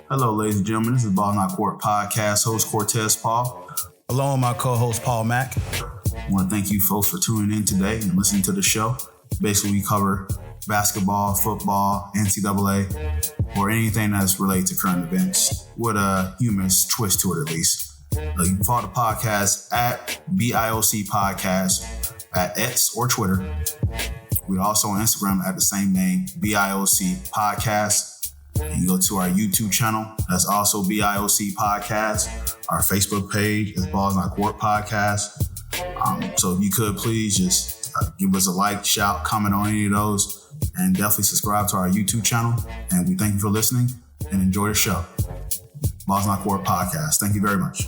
Hello, ladies and gentlemen. This is Ball Not Court Podcast host Cortez Paul. Along with my co-host Paul Mack. I want to thank you folks for tuning in today and listening to the show. Basically, we cover basketball, football, NCAA, or anything that's related to current events with a humorous twist to it, at least. You can follow the podcast at BIOC Podcast at X or Twitter. We're also on Instagram at the same name, BIOC Podcast. You go to our YouTube channel, that's also BIOC Podcast. Our Facebook page is Balls Not Court Podcast. So if you could please just give us a like, shout, comment on any of those, and definitely subscribe to our YouTube channel. And we thank you for listening and enjoy the show. Balls Not Court Podcast. Thank you very much.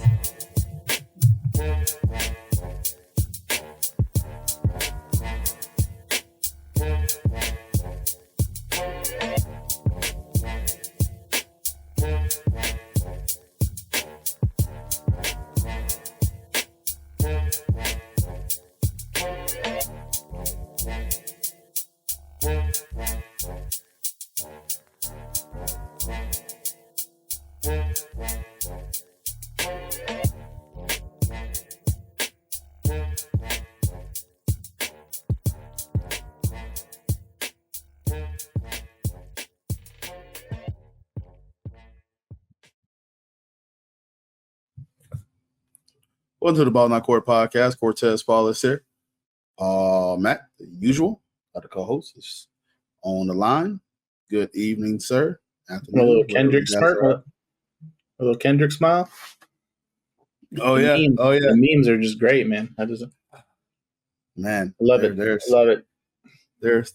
Welcome to the Ball Not Court Podcast. Cortez Paul is here. Matt, the usual, the co-host, is on the line. Good evening, sir. Afternoon. A little Kendrick smirk, a little Kendrick smile. Oh yeah, The memes are just great, man. I love it. Love it. There's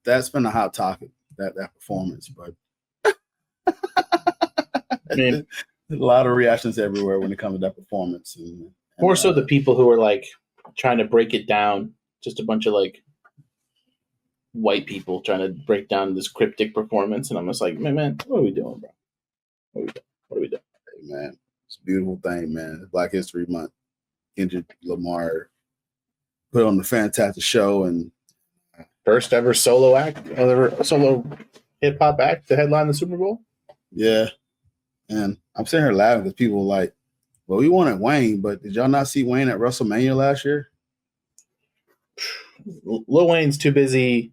that's been a hot topic, that performance, but I mean, a lot of reactions everywhere when it comes to that performance. And more so the people who are like trying to break it down, just a bunch of like white people trying to break down this cryptic performance. And I'm just like, man, what are we doing, bro? What are we doing? Hey, man, it's a beautiful thing, man. It's Black History Month. Kendrick Lamar put on a fantastic show and first ever solo hip hop act to headline the Super Bowl. Yeah. And I'm sitting here laughing because people are like, well, we wanted Wayne, but did y'all not see Wayne at WrestleMania last year? Lil Wayne's too busy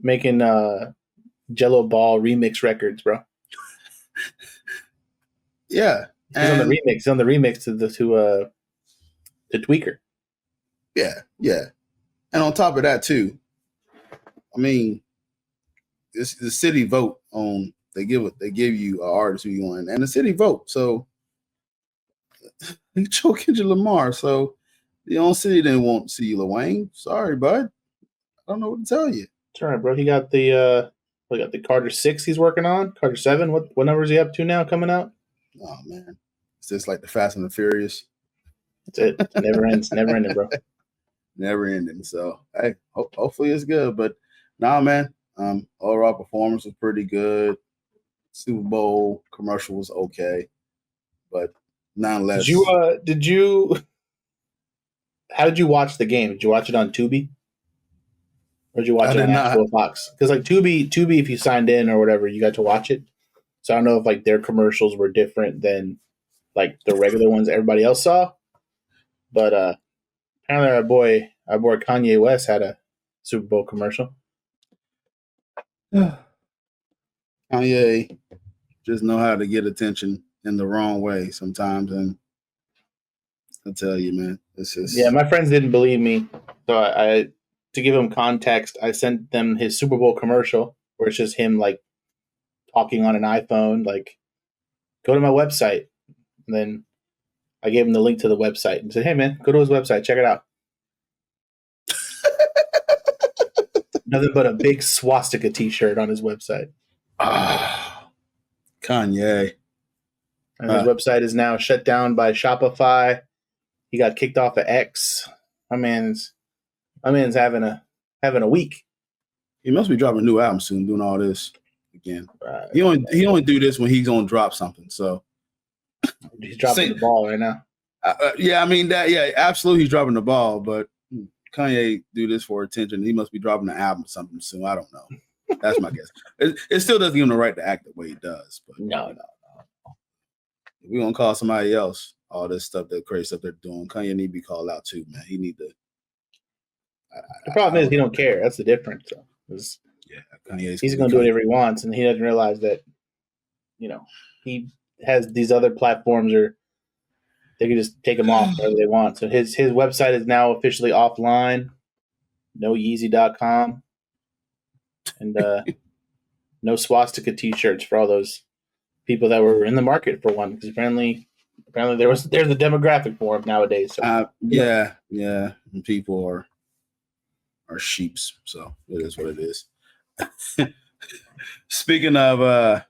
making Jello Ball remix records, bro. Yeah. He's on the remix to Tweaker. Yeah. And on top of that, too, I mean, it's the city vote on. They give you an artist who you want, and the city vote. So you chose Kendrick Lamar. So the own city didn't want to see Lil Wayne. Sorry, bud. I don't know what to tell you. It's all right, bro. He got the Carter 6 he's working on. Carter 7. What number is he up to now coming out? Oh man, it's just like the Fast and the Furious. That's it. It never ends. Never ending, bro. Never ending. So hey, hopefully it's good. But nah, man. Overall performance was pretty good. Super Bowl commercial was okay, but nonetheless. How did you watch the game? Did you watch it on Tubi? Or did you watch it on actual Fox? Because like Tubi, if you signed in or whatever, you got to watch it. So I don't know if like their commercials were different than like the regular ones everybody else saw. But apparently our boy Kanye West had a Super Bowl commercial. Kanye just know how to get attention in the wrong way sometimes, and I tell you, man, it's just my friends didn't believe me, so I to give them context, I sent them his Super Bowl commercial where it's just him like talking on an iPhone, like go to my website, and then I gave him the link to the website and said, "Hey, man, go to his website, check it out." Nothing but a big swastika T-shirt on his website. Kanye. And his website is now shut down by Shopify. He got kicked off of X. My man's having a week. He must be dropping a new album soon, doing all this again. He only do this when he's gonna drop something. So he's dropping the ball right now. Absolutely, he's dropping the ball. But Kanye do this for attention. He must be dropping an album or something soon. I don't know. That's my guess. It still doesn't give him the right to act the way he does. But No. if we're gonna call somebody else all this stuff, that crazy stuff they're doing, Kanye need to be called out too, man. He need to. The problem is he don't care. That's the difference. So. He's going to do whatever he wants, and he doesn't realize that, he has these other platforms, or they can just take him off wherever they want. So his website is now officially offline, noyeezy.com, and no swastika T-shirts for all those people that were in the market for one, because apparently there's a demographic for him nowadays. So. Yeah, and people are sheeps, so it is what it is. Speaking of, I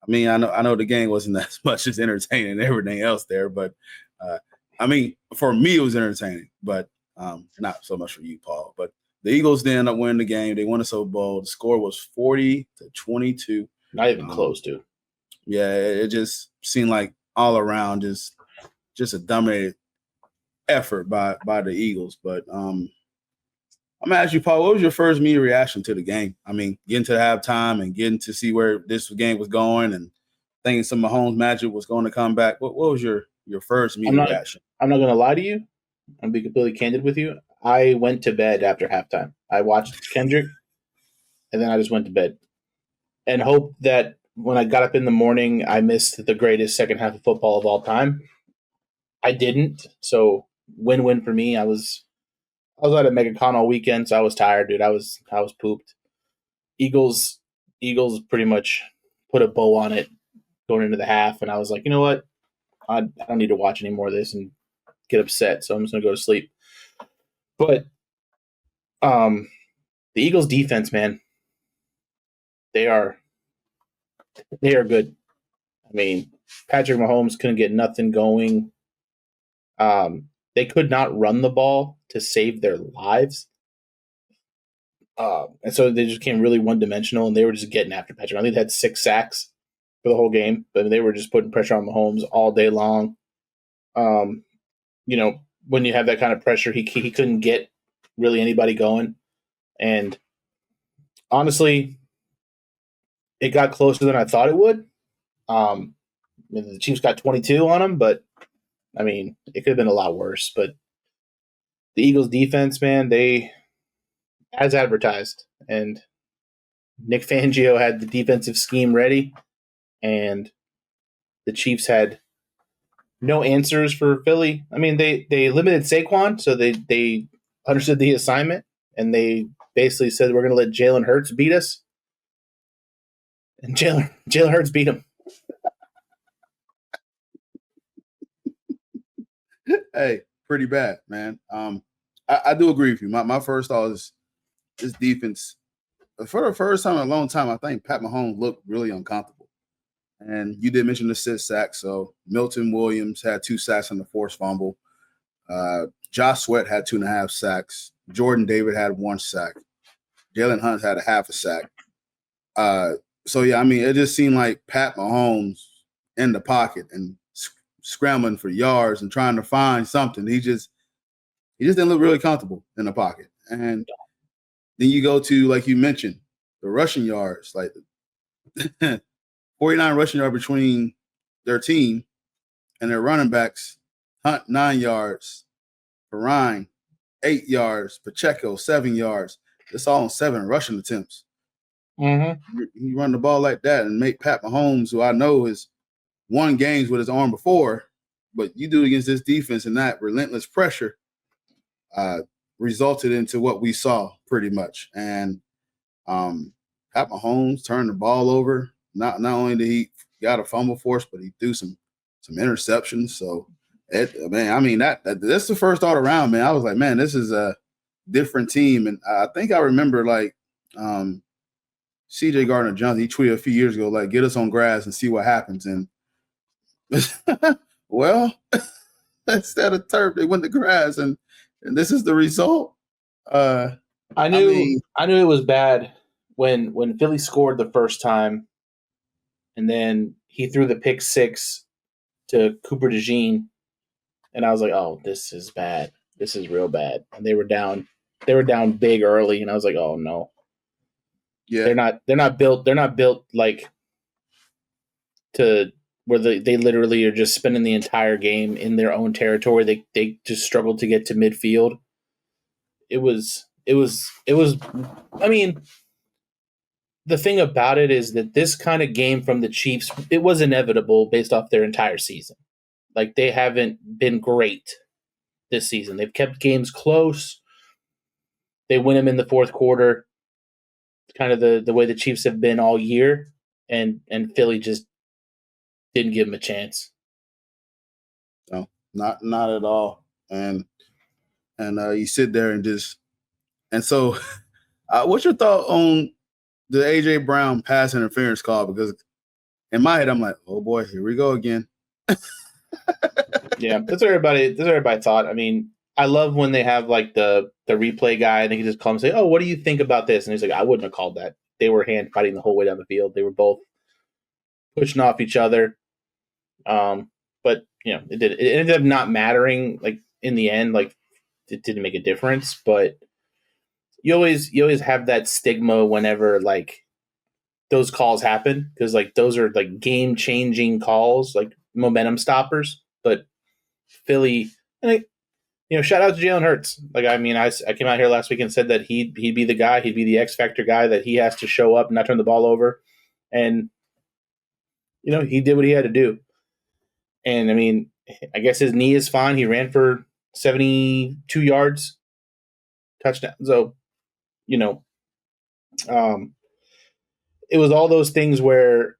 know the game wasn't as much as entertaining and everything else there, but for me it was entertaining, but not so much for you, Paul. But the Eagles did end up winning the game. They won the Super Bowl. The score was 40-22. Not even close to. Yeah, it just seemed like all around just a dominated effort by the Eagles. But I'm going to ask you, Paul, what was your first media reaction to the game? Getting to the halftime and getting to see where this game was going and thinking some Mahomes magic was going to come back. What was your first media reaction? I'm not going to lie to you. I'm going to be completely candid with you. I went to bed after halftime. I watched Kendrick, and then I just went to bed and hoped that when I got up in the morning, I missed the greatest second half of football of all time. I didn't. So win-win for me. I was out at MegaCon all weekend, so I was tired, dude. I was pooped. Eagles pretty much put a bow on it going into the half, and I was like, you know what? I don't need to watch any more of this and get upset, so I'm just gonna go to sleep. But the Eagles defense, man, they are good. Patrick Mahomes couldn't get nothing going. They could not run the ball to save their lives. And so they just became really one-dimensional, and they were just getting after Patrick. I think they had 6 sacks for the whole game, but they were just putting pressure on Mahomes all day long. When you have that kind of pressure, he couldn't get really anybody going. And honestly, it got closer than I thought it would. The Chiefs got 22 on them, but it could have been a lot worse. But the Eagles defense, man, they, as advertised, and Nick Fangio had the defensive scheme ready, and the Chiefs had no answers for Philly. They limited Saquon, so they understood the assignment, and they basically said, we're going to let Jalen Hurts beat us. And Jalen Hurts beat him. Hey, pretty bad, man. I do agree with you. My first thought is this defense. For the first time in a long time, I think Pat Mahomes looked really uncomfortable. And you did mention the 6 sacks. So Milton Williams had 2 sacks on the forced fumble. Josh Sweat had 2.5 sacks. Jordan David had 1 sack. Jalen Hurts had a half a sack. It just seemed like Pat Mahomes in the pocket and scrambling for yards and trying to find something. He just didn't look really comfortable in the pocket. And then you go to, like you mentioned, the rushing yards, like 49 rushing yards between their team and their running backs. Hunt 9 yards, Perrine 8 yards, Pacheco 7 yards. It's all on 7 rushing attempts. Mm-hmm. You run the ball like that and make Pat Mahomes, who I know has won games with his arm before, but you do it against this defense, and that relentless pressure resulted into what we saw pretty much. And Pat Mahomes turned the ball over. Not only did he got a fumble force, but he threw some interceptions. So that's the first thought around, man. I was like, man, this is a different team. And I think I remember CJ Gardner-Johnson, he tweeted a few years ago, like, get us on grass and see what happens. And well, instead of turf, they went to grass, and this is the result. I knew it was bad when Philly scored the first time, and then he threw the pick 6 to Cooper DeJean, and I was like, oh, this is bad. This is real bad. And they were down big early, and I was like, oh no. Yeah. They're not built like to where they literally are just spending the entire game in their own territory. They just struggled to get to midfield. It was I mean, the thing about it is that this kind of game from the Chiefs, it was inevitable based off their entire season. Like, they haven't been great this season. They've kept games close. They win them in the fourth quarter. It's kind of the way the Chiefs have been all year, and Philly just didn't give them a chance. No, not at all. And you sit there and so what's your thought on the AJ Brown pass interference call? Because in my head, I'm like, oh boy, here we go again. Yeah, that's what everybody thought. I mean, I love when they have like the replay guy and they can just call him and say, oh, what do you think about this? And he's like, I wouldn't have called that. They were hand fighting the whole way down the field. They were both pushing off each other. But it ended up not mattering. Like, in the end, like, it didn't make a difference. But you always have that stigma whenever like those calls happen, because like those are like game changing calls, like momentum stoppers. But Philly, and shout out to Jalen Hurts. Like, I mean, I came out here last week and said that he'd be the guy, he'd be the X factor guy, that he has to show up and not turn the ball over. And he did what he had to do. And I mean, I guess his knee is fine. He ran for 72 yards, touchdown. So, it was all those things where,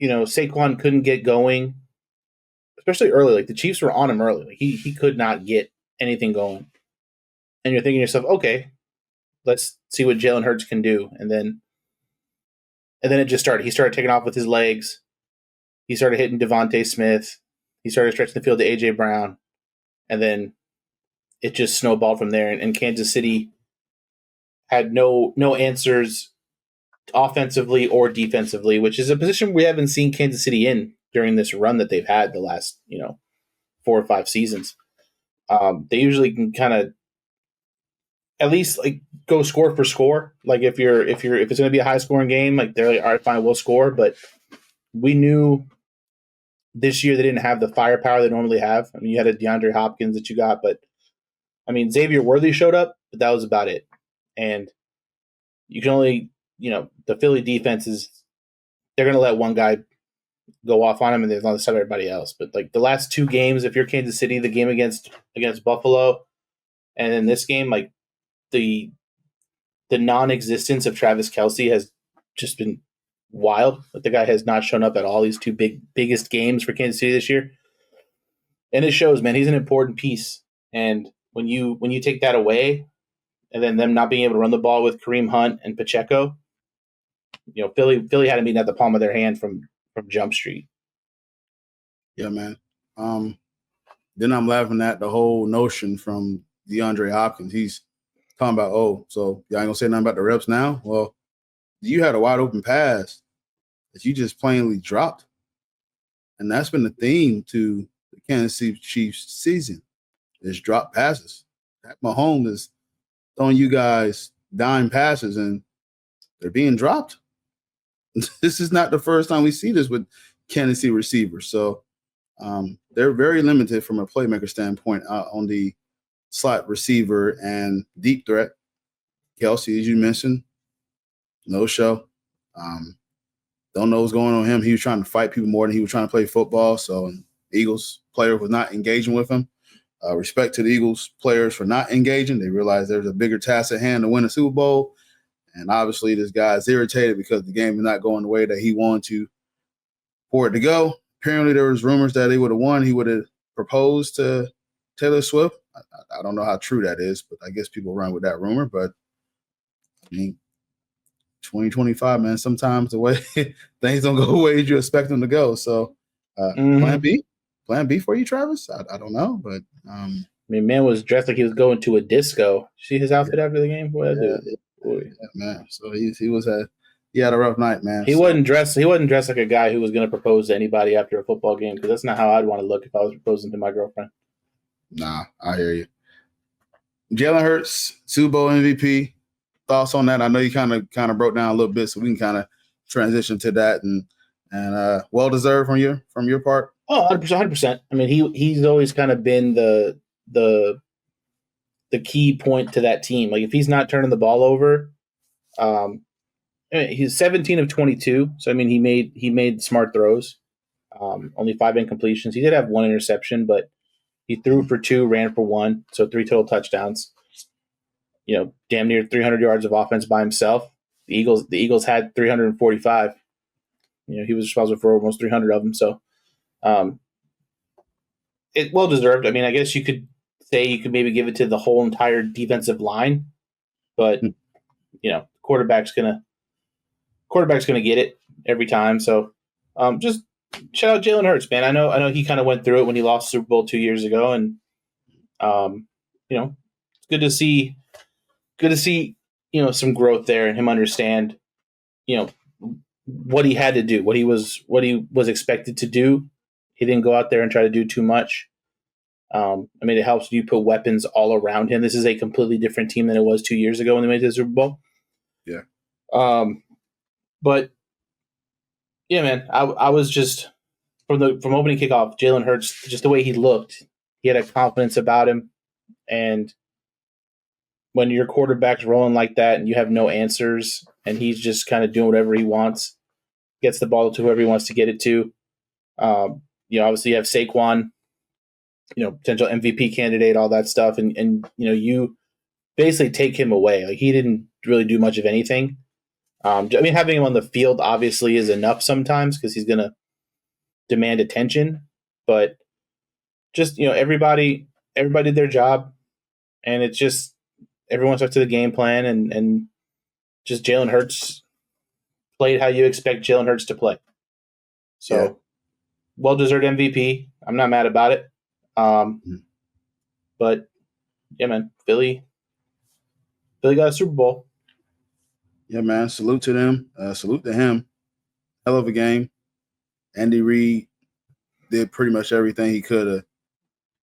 Saquon couldn't get going, especially early. Like, the Chiefs were on him early. Like, he could not get anything going. And you're thinking to yourself, okay, let's see what Jalen Hurts can do. And then it just started. He started taking off with his legs. He started hitting Devontae Smith. He started stretching the field to A.J. Brown. And then it just snowballed from there. And Kansas City had no answers offensively or defensively, which is a position we haven't seen Kansas City in during this run that they've had the last 4 or 5 seasons. They usually can kind of at least like go score for score. Like, if it's going to be a high scoring game, like, they're like, all right, fine, we'll score. But we knew this year they didn't have the firepower they normally have. I mean, you had a DeAndre Hopkins that you got, but I mean, Xavier Worthy showed up, but that was about it. And you can only, the Philly defense they're going to let one guy go off on him, and they're going to stop everybody else. But like the last 2 games, if you're Kansas City, the game against Buffalo, and in this game, like the non-existence of Travis Kelce has just been wild. Like, the guy has not shown up at all these 2 biggest games for Kansas City this year. And it shows, man. He's an important piece. And when you take that away, and then them not being able to run the ball with Kareem Hunt and Pacheco, Philly had him beaten at the palm of their hand from Jump Street. Yeah, man. Then I'm laughing at the whole notion from DeAndre Hopkins. He's talking about, oh, so y'all ain't gonna say nothing about the reps now? Well, you had a wide open pass that you just plainly dropped. And that's been the theme to the Kansas City Chiefs season, is drop passes. Mahomes is throwing you guys dime passes and they're being dropped. This is not the first time we see this with Kansas City receivers. So they're very limited from a playmaker standpoint on the slot receiver and deep threat. Kelce, as you mentioned, no show. Don't know what's going on with him. He was trying to fight people more than he was trying to play football. So Eagles player was not engaging with him. Respect to the Eagles players for not engaging. They realized there's a bigger task at hand to win a Super Bowl. And obviously this guy is irritated because the game is not going the way that he wanted for it to go. Apparently there was rumors that he would have won. He would have proposed to Taylor Swift. I don't know how true that is, but I guess people run with that rumor. But I mean, 2025, man, sometimes the way things don't go the way you expect them to go. So Plan B for you, Travis? I don't know, but I mean, man was dressed like he was going to a disco. See his outfit after the game? What man. So he had a rough night, man. He wasn't dressed like a guy who was going to propose to anybody after a football game, because that's not how I'd want to look if I was proposing to my girlfriend. Nah, I hear you. Jalen Hurts, Super Bowl MVP. thoughts on that? I know you kind of broke down a little bit, so we can kind of transition to that and well deserved from your part. Oh, 100%. I mean, he's always kind of been the key point to that team. Like if he's not turning the ball over, he's 17 of 22. So I mean, he made smart throws. Only 5 incompletions. He did have 1 interception, but he threw for 2, ran for 1, so 3 total touchdowns. Damn near 300 yards of offense by himself. The Eagles had 345. He was responsible for almost 300 of them. So, it well deserved. I mean, I guess you could say you could maybe give it to the whole entire defensive line, but quarterback's gonna get it every time. So, just shout out Jalen Hurts, man. I know he kind of went through it when he lost Super Bowl 2 years ago, and it's good to see some growth there and him understand what he had to do, what he was expected to do. He didn't go out there and try to do too much. I mean, it helps you put weapons all around him. This is a completely different team than it was 2 years ago when they made the Super Bowl. Yeah. But yeah, man, I was just from opening kickoff, Jalen Hurts, just the way he looked, he had a confidence about him. And when your quarterback's rolling like that and you have no answers and he's just kind of doing whatever he wants, gets the ball to whoever he wants to get it to. Obviously you have Saquon, potential MVP candidate, all that stuff. And you basically take him away. Like he didn't really do much of anything. I mean, having him on the field obviously is enough sometimes because he's going to demand attention, but just, everybody did their job, and it's just everyone stuck to the game plan, and just Jalen Hurts played how you expect Jalen Hurts to play. So, well-deserved MVP. I'm not mad about it. But yeah, man, Philly got a Super Bowl. Yeah, man. Salute to them. Salute to him. Hell of a game. Andy Reid did pretty much everything he could to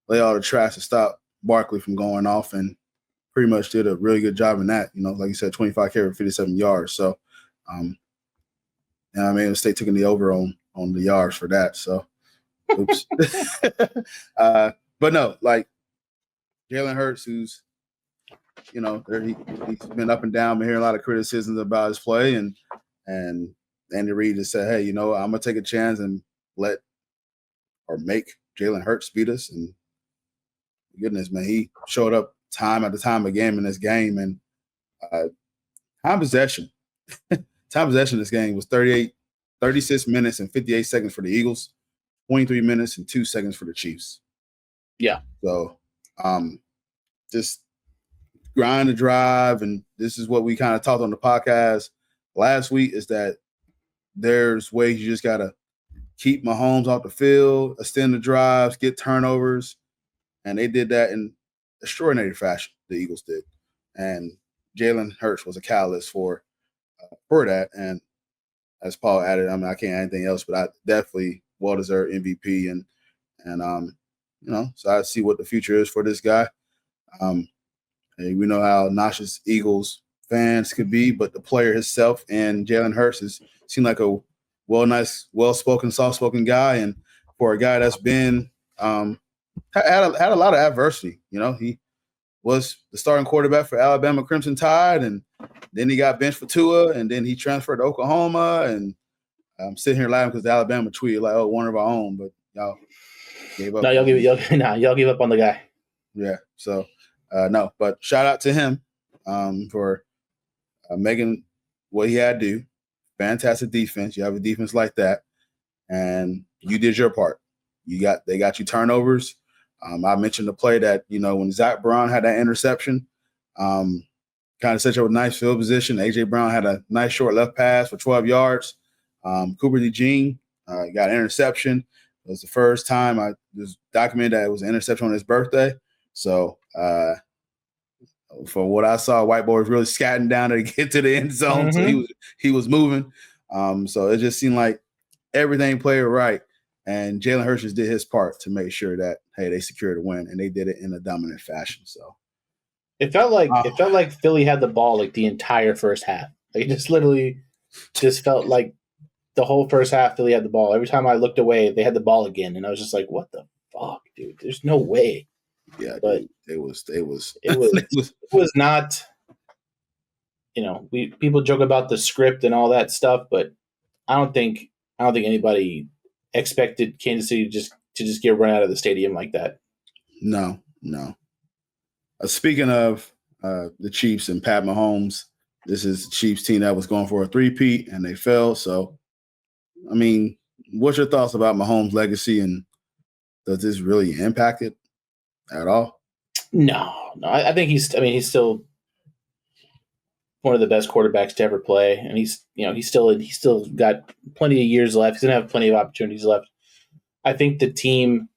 lay all the trash to stop Barkley from going off, and pretty much did a really good job in that. Like you said, 25 carry, 57 yards. So, I made a mistake taking the over on the yards for that. So, oops. But no, like Jalen Hurts, who's he's been up and down. Been hearing a lot of criticisms about his play, and Andy Reid just said, "Hey, I'm gonna take a chance and make Jalen Hurts beat us." And goodness, man, he showed up time after time again in this game, and time possession in this game was 36 minutes and 58 seconds for the Eagles, 23 minutes and 2 seconds for the Chiefs. Yeah. So, just grind the drive, and this is what we kind of talked on the podcast last week, is that there's ways you just got to keep Mahomes off the field, extend the drives, get turnovers, and they did that in extraordinary fashion, the Eagles did. And Jalen Hurts was a catalyst for that, and as Paul added, I mean, I can't add anything else, but I definitely well-deserved MVP, and so I see what the future is for this guy. And we know how nauseous Eagles fans could be, but the player himself and Jalen Hurts seemed like a well-spoken, soft-spoken guy, and for a guy that's been had a lot of adversity. He was the starting quarterback for Alabama Crimson Tide, and then he got benched for Tua, and then he transferred to Oklahoma. And I'm sitting here laughing because the Alabama tweeted like, "Oh, one of our own," but y'all gave up. No, y'all give up on the guy. Yeah. So no, but shout out to him for making what he had to do. Fantastic defense. You have a defense like that, and you did your part. They got you turnovers. I mentioned the play that when Zach Brown had that interception, kind of set you up a nice field position. AJ Brown had a nice short left pass for 12 yards. Cooper DeJean got an interception. It was the first time it was documented that it was an interception on his birthday. So from what I saw, White Boy was really scatting down to get to the end zone. Mm-hmm. So he was moving. So it just seemed like everything played right. And Jalen Hurts did his part to make sure that, hey, they secured a win, and they did it in a dominant fashion. So It felt like Philly had the ball like the entire first half. Like it just literally just felt like the whole first half Philly had the ball. Every time I looked away, they had the ball again, and I was just like, "What the fuck, dude? There's no way." Yeah, but dude, it was it was not. People joke about the script and all that stuff, but I don't think anybody expected Kansas City to just get run out of the stadium like that. No. Speaking of the Chiefs and Pat Mahomes, this is the Chiefs team that was going for a three-peat, and they fell. So, I mean, what's your thoughts about Mahomes' legacy, and does this really impact it at all? No. I think he's still one of the best quarterbacks to ever play, and he's still got plenty of years left. He's gonna have plenty of opportunities left. I think the team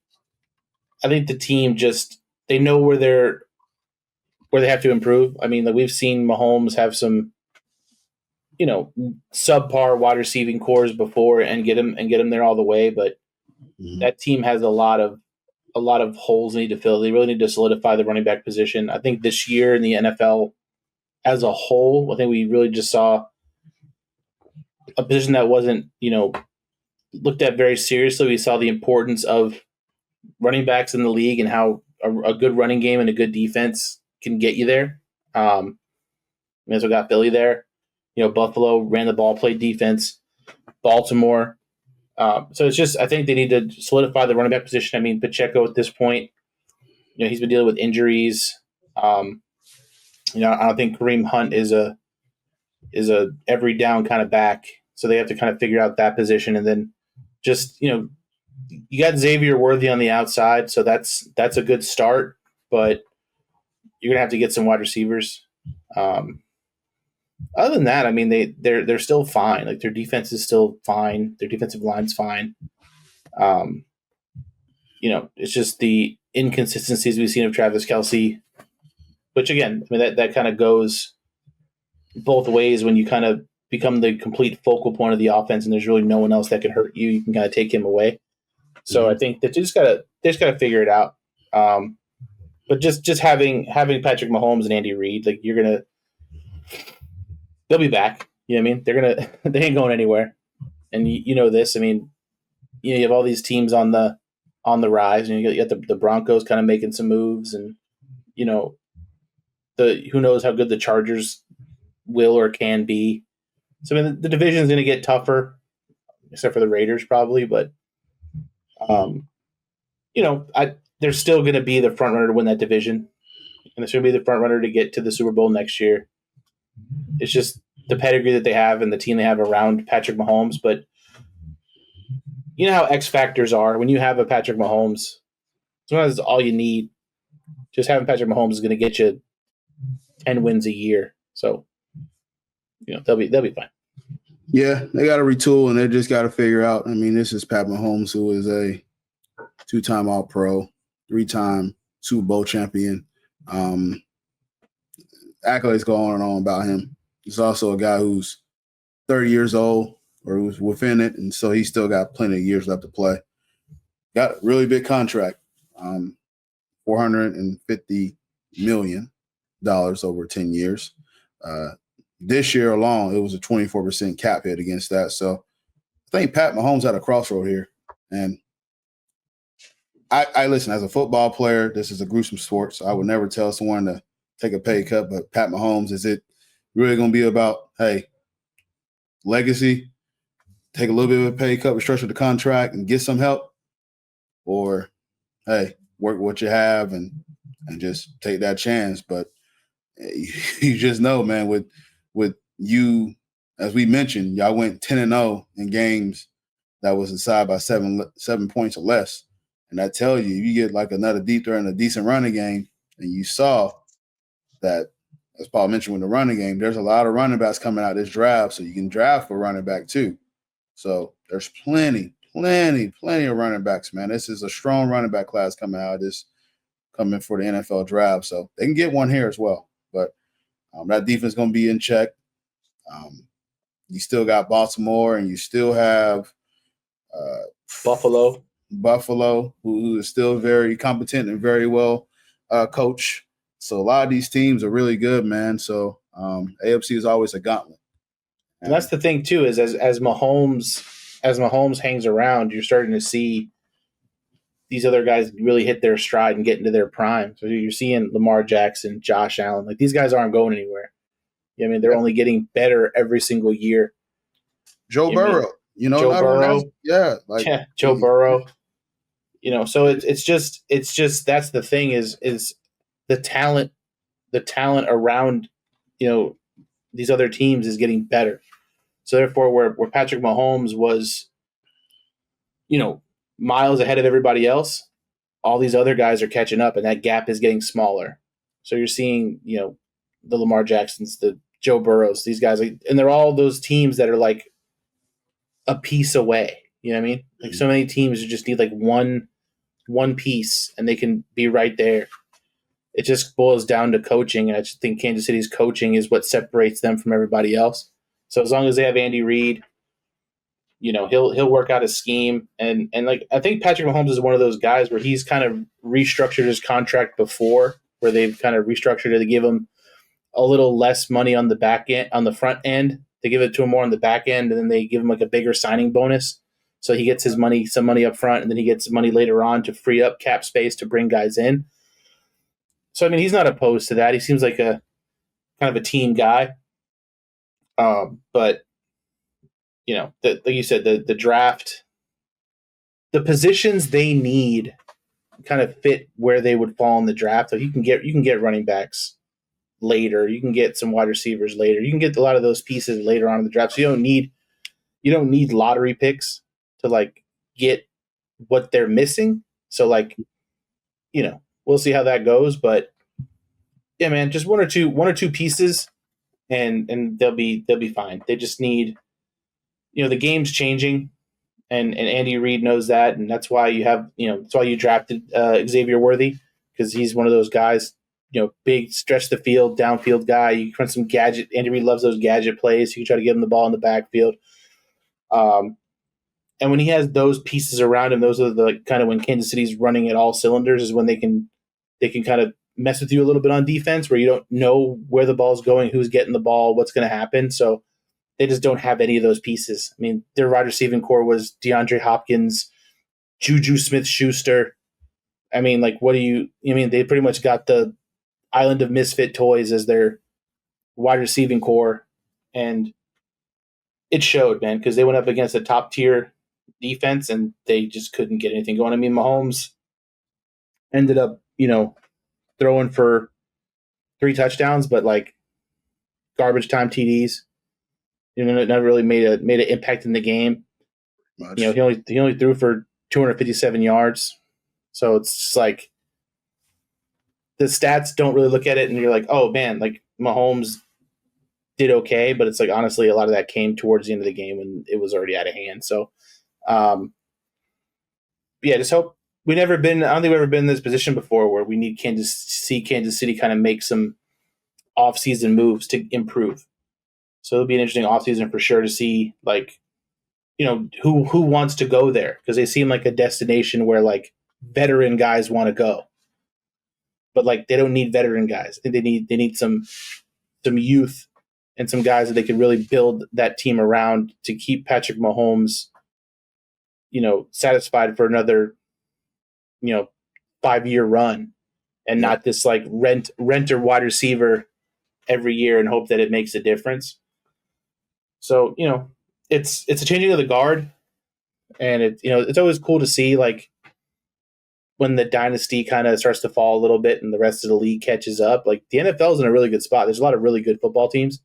just they know where they have to improve. I mean, like we've seen Mahomes have some, subpar wide receiving cores before and get him there all the way, but that team has a lot of holes they need to fill. They really need to solidify the running back position. I think this year in the NFL as a whole, I think we really just saw a position that wasn't, looked at very seriously. We saw the importance of running backs in the league and how a good running game and a good defense can get you there. That's what got Philly there. Buffalo ran the ball, played defense. Baltimore. So it's just, I think they need to solidify the running back position. I mean, Pacheco at this point, he's been dealing with injuries. I don't think Kareem Hunt is a every down kind of back. So they have to kind of figure out that position, and then just you got Xavier Worthy on the outside, so that's a good start. But you're gonna have to get some wide receivers. Other than that, I mean they're still fine. Like their defense is still fine. Their defensive line's fine. It's just the inconsistencies we've seen of Travis Kelce, which again, I mean that kind of goes both ways when you kind of become the complete focal point of the offense and there's really no one else that can hurt you. You can kind of take him away. So I think that they just gotta figure it out. But just having Patrick Mahomes and Andy Reid, like they'll be back. You know what I mean? They ain't going anywhere. And this. I mean, you have all these teams on the rise, and you got the Broncos kind of making some moves, and who knows how good the Chargers will or can be. So I mean, the division is going to get tougher, except for the Raiders probably. But they're still going to be the front runner to win that division, and they're going to be the front runner to get to the Super Bowl next year. It's just the pedigree that they have and the team they have around Patrick Mahomes. But you know how X factors are. When you have a Patrick Mahomes, sometimes it's all you need. Just having Patrick Mahomes is going to get you 10 wins a year. So, they'll be fine. Yeah, they got to retool, and they just got to figure out. I mean, this is Pat Mahomes, who is a 2-time All-Pro, 3-time Super Bowl champion. Accolades go on and on about him. He's also a guy who's 30 years old or who's within it, and so he's still got plenty of years left to play. Got a really big contract, $450 million over 10 years. This year alone, it was a 24% cap hit against that. So I think Pat Mahomes at a crossroad here. And I listen, as a football player, this is a gruesome sport, so I would never tell someone to take a pay cut. But Pat Mahomes, is it really going to be about, hey, legacy, take a little bit of a pay cut, restructure the contract, and get some help? Or, hey, work what you have and just take that chance? But you just know, man, with you, as we mentioned, y'all went 10-0 in games that was decided by 7 points or less. And I tell you, you get like another deep threat and a decent running game, and you saw that, as Paul mentioned with the running game, there's a lot of running backs coming out this draft, so you can draft for running back too. So there's plenty of running backs, man. This is a strong running back class coming for the NFL draft. So they can get one here as well. But that defense is going to be in check. You still got Baltimore, and you still have Buffalo, who is still very competent and very well coached. So a lot of these teams are really good, man. So AFC is always a gauntlet. And that's the thing too, is as Mahomes hangs around, you're starting to see these other guys really hit their stride and get into their prime. So you're seeing Lamar Jackson, Josh Allen. Like, these guys aren't going anywhere. I mean, they're only getting better every single year. Joe Burrow. Joe Burrow. Joe Burrow. So it's just that's the thing is the talent around, these other teams is getting better. So therefore, where Patrick Mahomes was, miles ahead of everybody else, all these other guys are catching up, and that gap is getting smaller. So you're seeing, the Lamar Jacksons, the Joe Burrows, these guys, and they're all those teams that are like a piece away. You know what I mean? Like, so many teams just need like one piece, and they can be right there. It just boils down to coaching, and I just think Kansas City's coaching is what separates them from everybody else. So as long as they have Andy Reid, he'll work out a scheme, and like, I think Patrick Mahomes is one of those guys where he's kind of restructured his contract before, where they've kind of restructured it to give him a little less money on the back end, on the front end. They give it to him more on the back end, and then they give him like a bigger signing bonus. So he gets some money up front, and then he gets money later on to free up cap space to bring guys in. So, I mean, he's not opposed to that. He seems like a kind of a team guy. But, like you said, the draft, the positions they need kind of fit where they would fall in the draft. So you can get running backs later. You can get some wide receivers later. You can get a lot of those pieces later on in the draft. So you don't need lottery picks to like get what they're missing. So like, we'll see how that goes. But yeah, man, just one or two pieces, and they'll be fine. They just need, the game's changing, and Andy Reid knows that, and that's why that's why you drafted Xavier Worthy, because he's one of those guys, big stretch the field, downfield guy. You can run some gadget. Andy Reid loves those gadget plays. You can try to give him the ball in the backfield. And when he has those pieces around him, those are the kind of when Kansas City's running at all cylinders, is when they can kind of mess with you a little bit on defense, where you don't know where the ball's going, who's getting the ball, what's going to happen. So they just don't have any of those pieces. I mean, their wide receiving core was DeAndre Hopkins, Juju Smith-Schuster. I mean, like, they pretty much got the Island of Misfit Toys as their wide receiving core. And it showed, man, because they went up against a top-tier defense, and they just couldn't get anything going. I mean, Mahomes ended up, throwing for 3 touchdowns, but like garbage time TDs. It never really made an impact in the game. Much. He only threw for 257 yards. So it's just like the stats don't really look at it, and you're like, oh man, like Mahomes did okay, but it's like, honestly, a lot of that came towards the end of the game when it was already out of hand. So, just hope I don't think we've ever been in this position before where we need Kansas City kind of make some off-season moves to improve. So it'll be an interesting offseason for sure to see, like, who wants to go there, because they seem like a destination where like veteran guys want to go, but like they don't need veteran guys. I think they need some youth and some guys that they could really build that team around to keep Patrick Mahomes, satisfied for another, 5-year run, and not this like renter wide receiver every year and hope that it makes a difference. So, it's a changing of the guard, and it's always cool to see, like, when the dynasty kind of starts to fall a little bit and the rest of the league catches up. Like, the NFL is in a really good spot. There's a lot of really good football teams,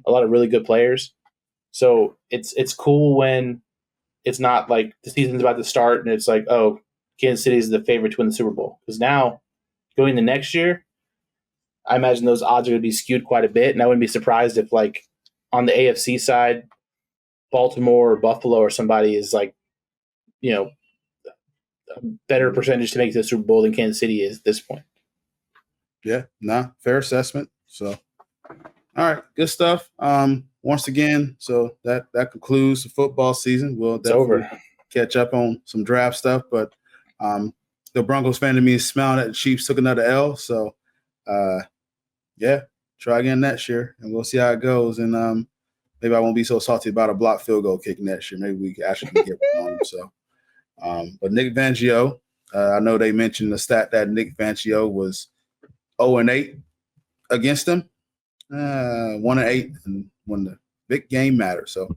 a lot of really good players. So it's cool when it's not like the season's about to start and it's like, oh, Kansas City is the favorite to win the Super Bowl. Because now, going to next year, I imagine those odds are going to be skewed quite a bit, and I wouldn't be surprised if, like, on the AFC side, Baltimore or Buffalo or somebody is like, a better percentage to make the Super Bowl than Kansas City is at this point. Yeah, fair assessment. So, all right, good stuff. Once again, so that concludes the football season. We'll definitely catch up on some draft stuff, but the Broncos fan to me is smiling at the Chiefs took another L. So Yeah, try again next year, and we'll see how it goes. And maybe I won't be so salty about a blocked field goal kick next year. Maybe we actually can get one on him. So, but Nick Fangio, I know they mentioned the stat that Nick Fangio was 0-8 against them, 1-8, and when the big game matters. So,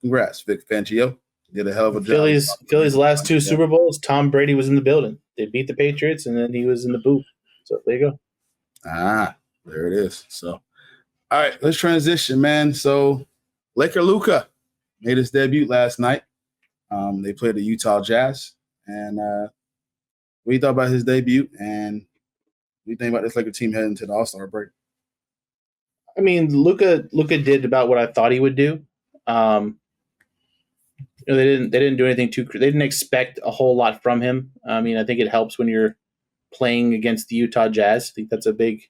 congrats, Vic Fangio. Did a hell of a job. Philly's last two Super Bowls, Tom Brady was in the building. They beat the Patriots, and then he was in the booth. So there you go. There it is. So, all right, let's transition, man. So, Laker Luka made his debut last night. They played the Utah Jazz. And what do you thought about his debut? And what do you think about this Laker team heading to the All-Star break? I mean, Luka did about what I thought he would do. They didn't do anything too. They didn't expect a whole lot from him. I mean, I think it helps when you're playing against the Utah Jazz. I think that's a big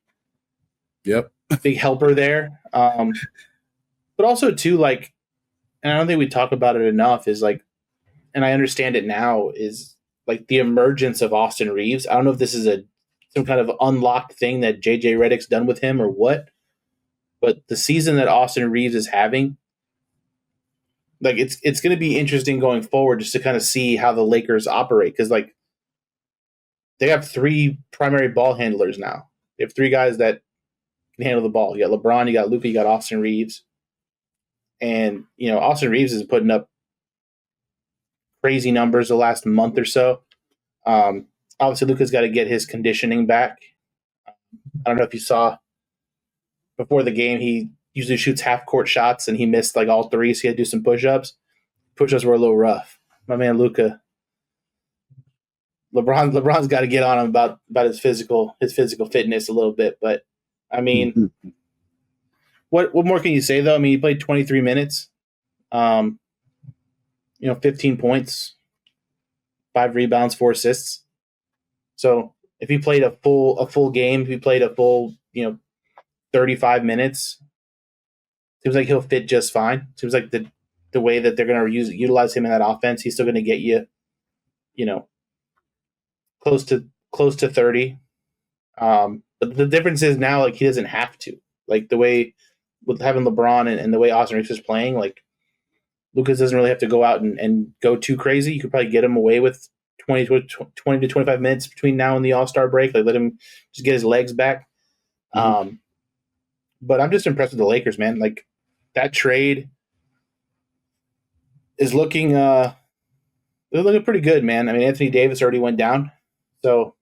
helper there. But also too, like, and I don't think we talk about it enough, is like, and I understand it now, is like the emergence of Austin Reeves. I don't know if this is some kind of unlocked thing that JJ Redick's done with him or what, but the season that Austin Reeves is having, like, it's going to be interesting going forward just to kind of see how the Lakers operate, because like they have three primary ball handlers now. They have three guys that can handle the ball. You got LeBron, you got Luka, you got Austin Reeves. And, Austin Reeves is putting up crazy numbers the last month or so. Obviously, Luka's got to get his conditioning back. I don't know if you saw before the game, he usually shoots half-court shots, and he missed like all three, so he had to do some push-ups. Push-ups were a little rough. My man Luka. LeBron's got to get on him about his physical fitness a little bit, but I mean, what more can you say though? I mean, he played 23 minutes, 15 points, 5 rebounds, 4 assists. So if he played a full game, if he played a full 35 minutes, seems like he'll fit just fine. Seems like the way that they're going to utilize him in that offense, he's still going to get you, close to 30. But the difference is now, like, he doesn't have to. Like, the way with having LeBron and the way Austin Reeves is playing, like, Lucas doesn't really have to go out and go too crazy. You could probably get him away with 20 to 25 minutes between now and the All-Star break. Like, let him just get his legs back. Mm-hmm. But I'm just impressed with the Lakers, man. Like, that trade is looking they're looking pretty good, man. I mean, Anthony Davis already went down, so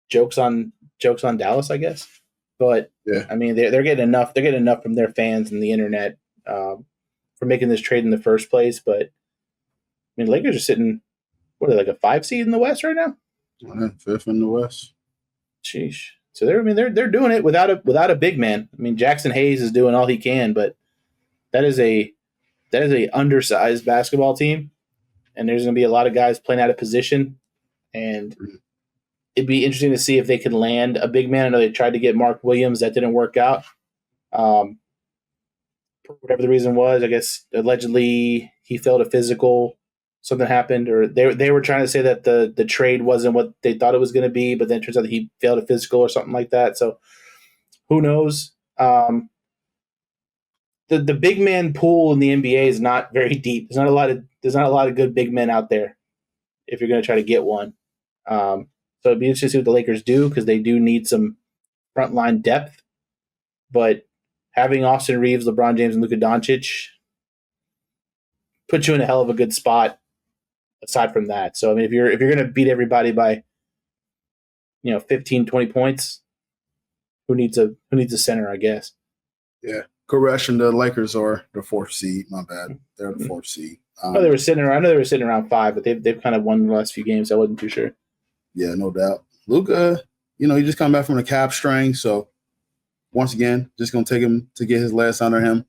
jokes on Dallas, I guess. But yeah, I mean, they're getting enough. They're getting enough from their fans and the internet for making this trade in the first place. But I mean, Lakers are sitting, what are they, like a 5 seed in the West right now? 5th in the West. Sheesh. So they're doing it without a big man. I mean, Jackson Hayes is doing all he can, but that is a undersized basketball team, and there's going to be a lot of guys playing out of position, and it'd be interesting to see if they can land a big man. I know they tried to get Mark Williams, that didn't work out. For whatever the reason was, I guess allegedly he failed a physical. Something happened, or they were trying to say that the trade wasn't what they thought it was going to be, but then it turns out that he failed a physical or something like that. So who knows? The big man pool in the NBA is not very deep. There's not a lot of good big men out there if you're going to try to get one. So it'd be interesting to see what the Lakers do, because they do need some frontline depth. But having Austin Reeves, LeBron James, and Luka Doncic puts you in a hell of a good spot. Aside from that, so I mean, if you're going to beat everybody by 15, 20 points, who needs a center, I guess. Yeah, correction: the Lakers are the 4th seed. My bad, they're the 4th seed. I know they were sitting around 5, but they've kind of won the last few games. I wasn't too sure. Yeah, no doubt. Luka, he just come back from the calf strain, so once again, just gonna take him to get his legs under him.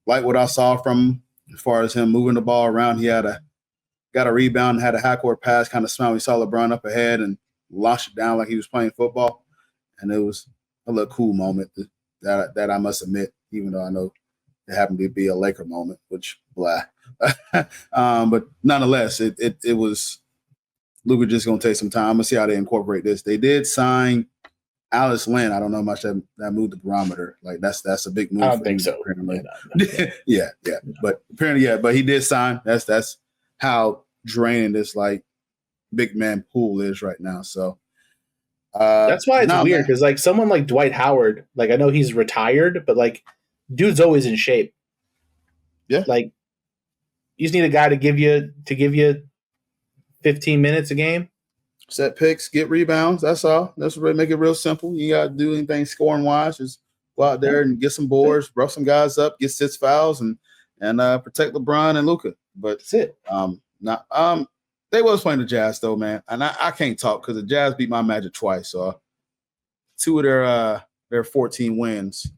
Like what I saw from him, as far as him moving the ball around, he got a rebound, had a half-court pass, kind of smelled. We saw LeBron up ahead and launched it down like he was playing football, and it was a little cool moment that I must admit, even though I know it happened to be a Laker moment, which blah. But nonetheless, it was Luka just going to take some time. I'm going to see how they incorporate this. They did sign Alex Lynn. I don't know how much that moved the barometer. Like that's a big move. I don't think so. Yeah. But apparently, but he did sign. That's how draining this like big man pool is right now. So that's why it's weird because like someone like Dwight Howard, like I know he's retired, but like dude's always in shape. Yeah. Like you just need a guy to give you 15 minutes a game. Set picks, get rebounds. That's all. That's what make it real simple. You got to do anything scoring wise. Just go out there and get some boards, rough some guys up, get 6 fouls, and protect LeBron and Luka. But that's it. They was playing the Jazz though, man, and I can't talk because the Jazz beat my Magic twice. So 2 of their 14 wins,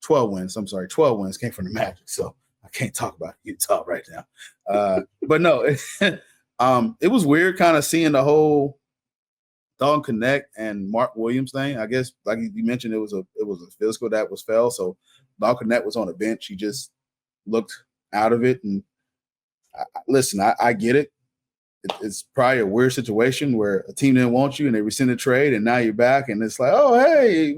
12 wins. I'm sorry, 12 wins came from the Magic. So I can't talk about Utah right now. But no, it was weird kind of seeing the whole Dalton Connect and Mark Williams thing. I guess, like you mentioned, it was a physical that was fell. So Dalton Connect was on the bench. He just looked out of it. And listen, I get it. It's probably a weird situation where a team didn't want you and they rescinded trade, and now you're back, and it's like, oh hey,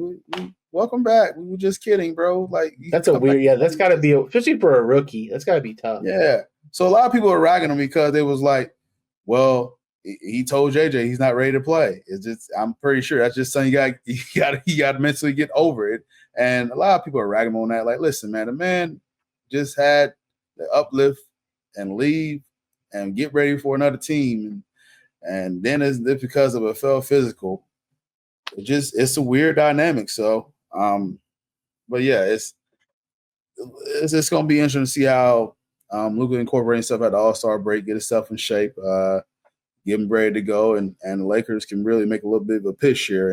welcome back. We were just kidding, bro. Like that's a weird. Yeah, that's got to be especially for a rookie. That's got to be tough. Yeah. So a lot of people are ragging him because it was like, well, he told JJ he's not ready to play. It's just, I'm pretty sure that's just something you got to mentally get over it. And a lot of people are ragging him on that. Like, listen, man, the man just had the uplift and leave and get ready for another team. And then it's because of a fell physical. It's a weird dynamic. So, but yeah, it's going to be interesting to see how Luka incorporating stuff at the All-Star break, get himself in shape, get him ready to go, and the Lakers can really make a little bit of a push here.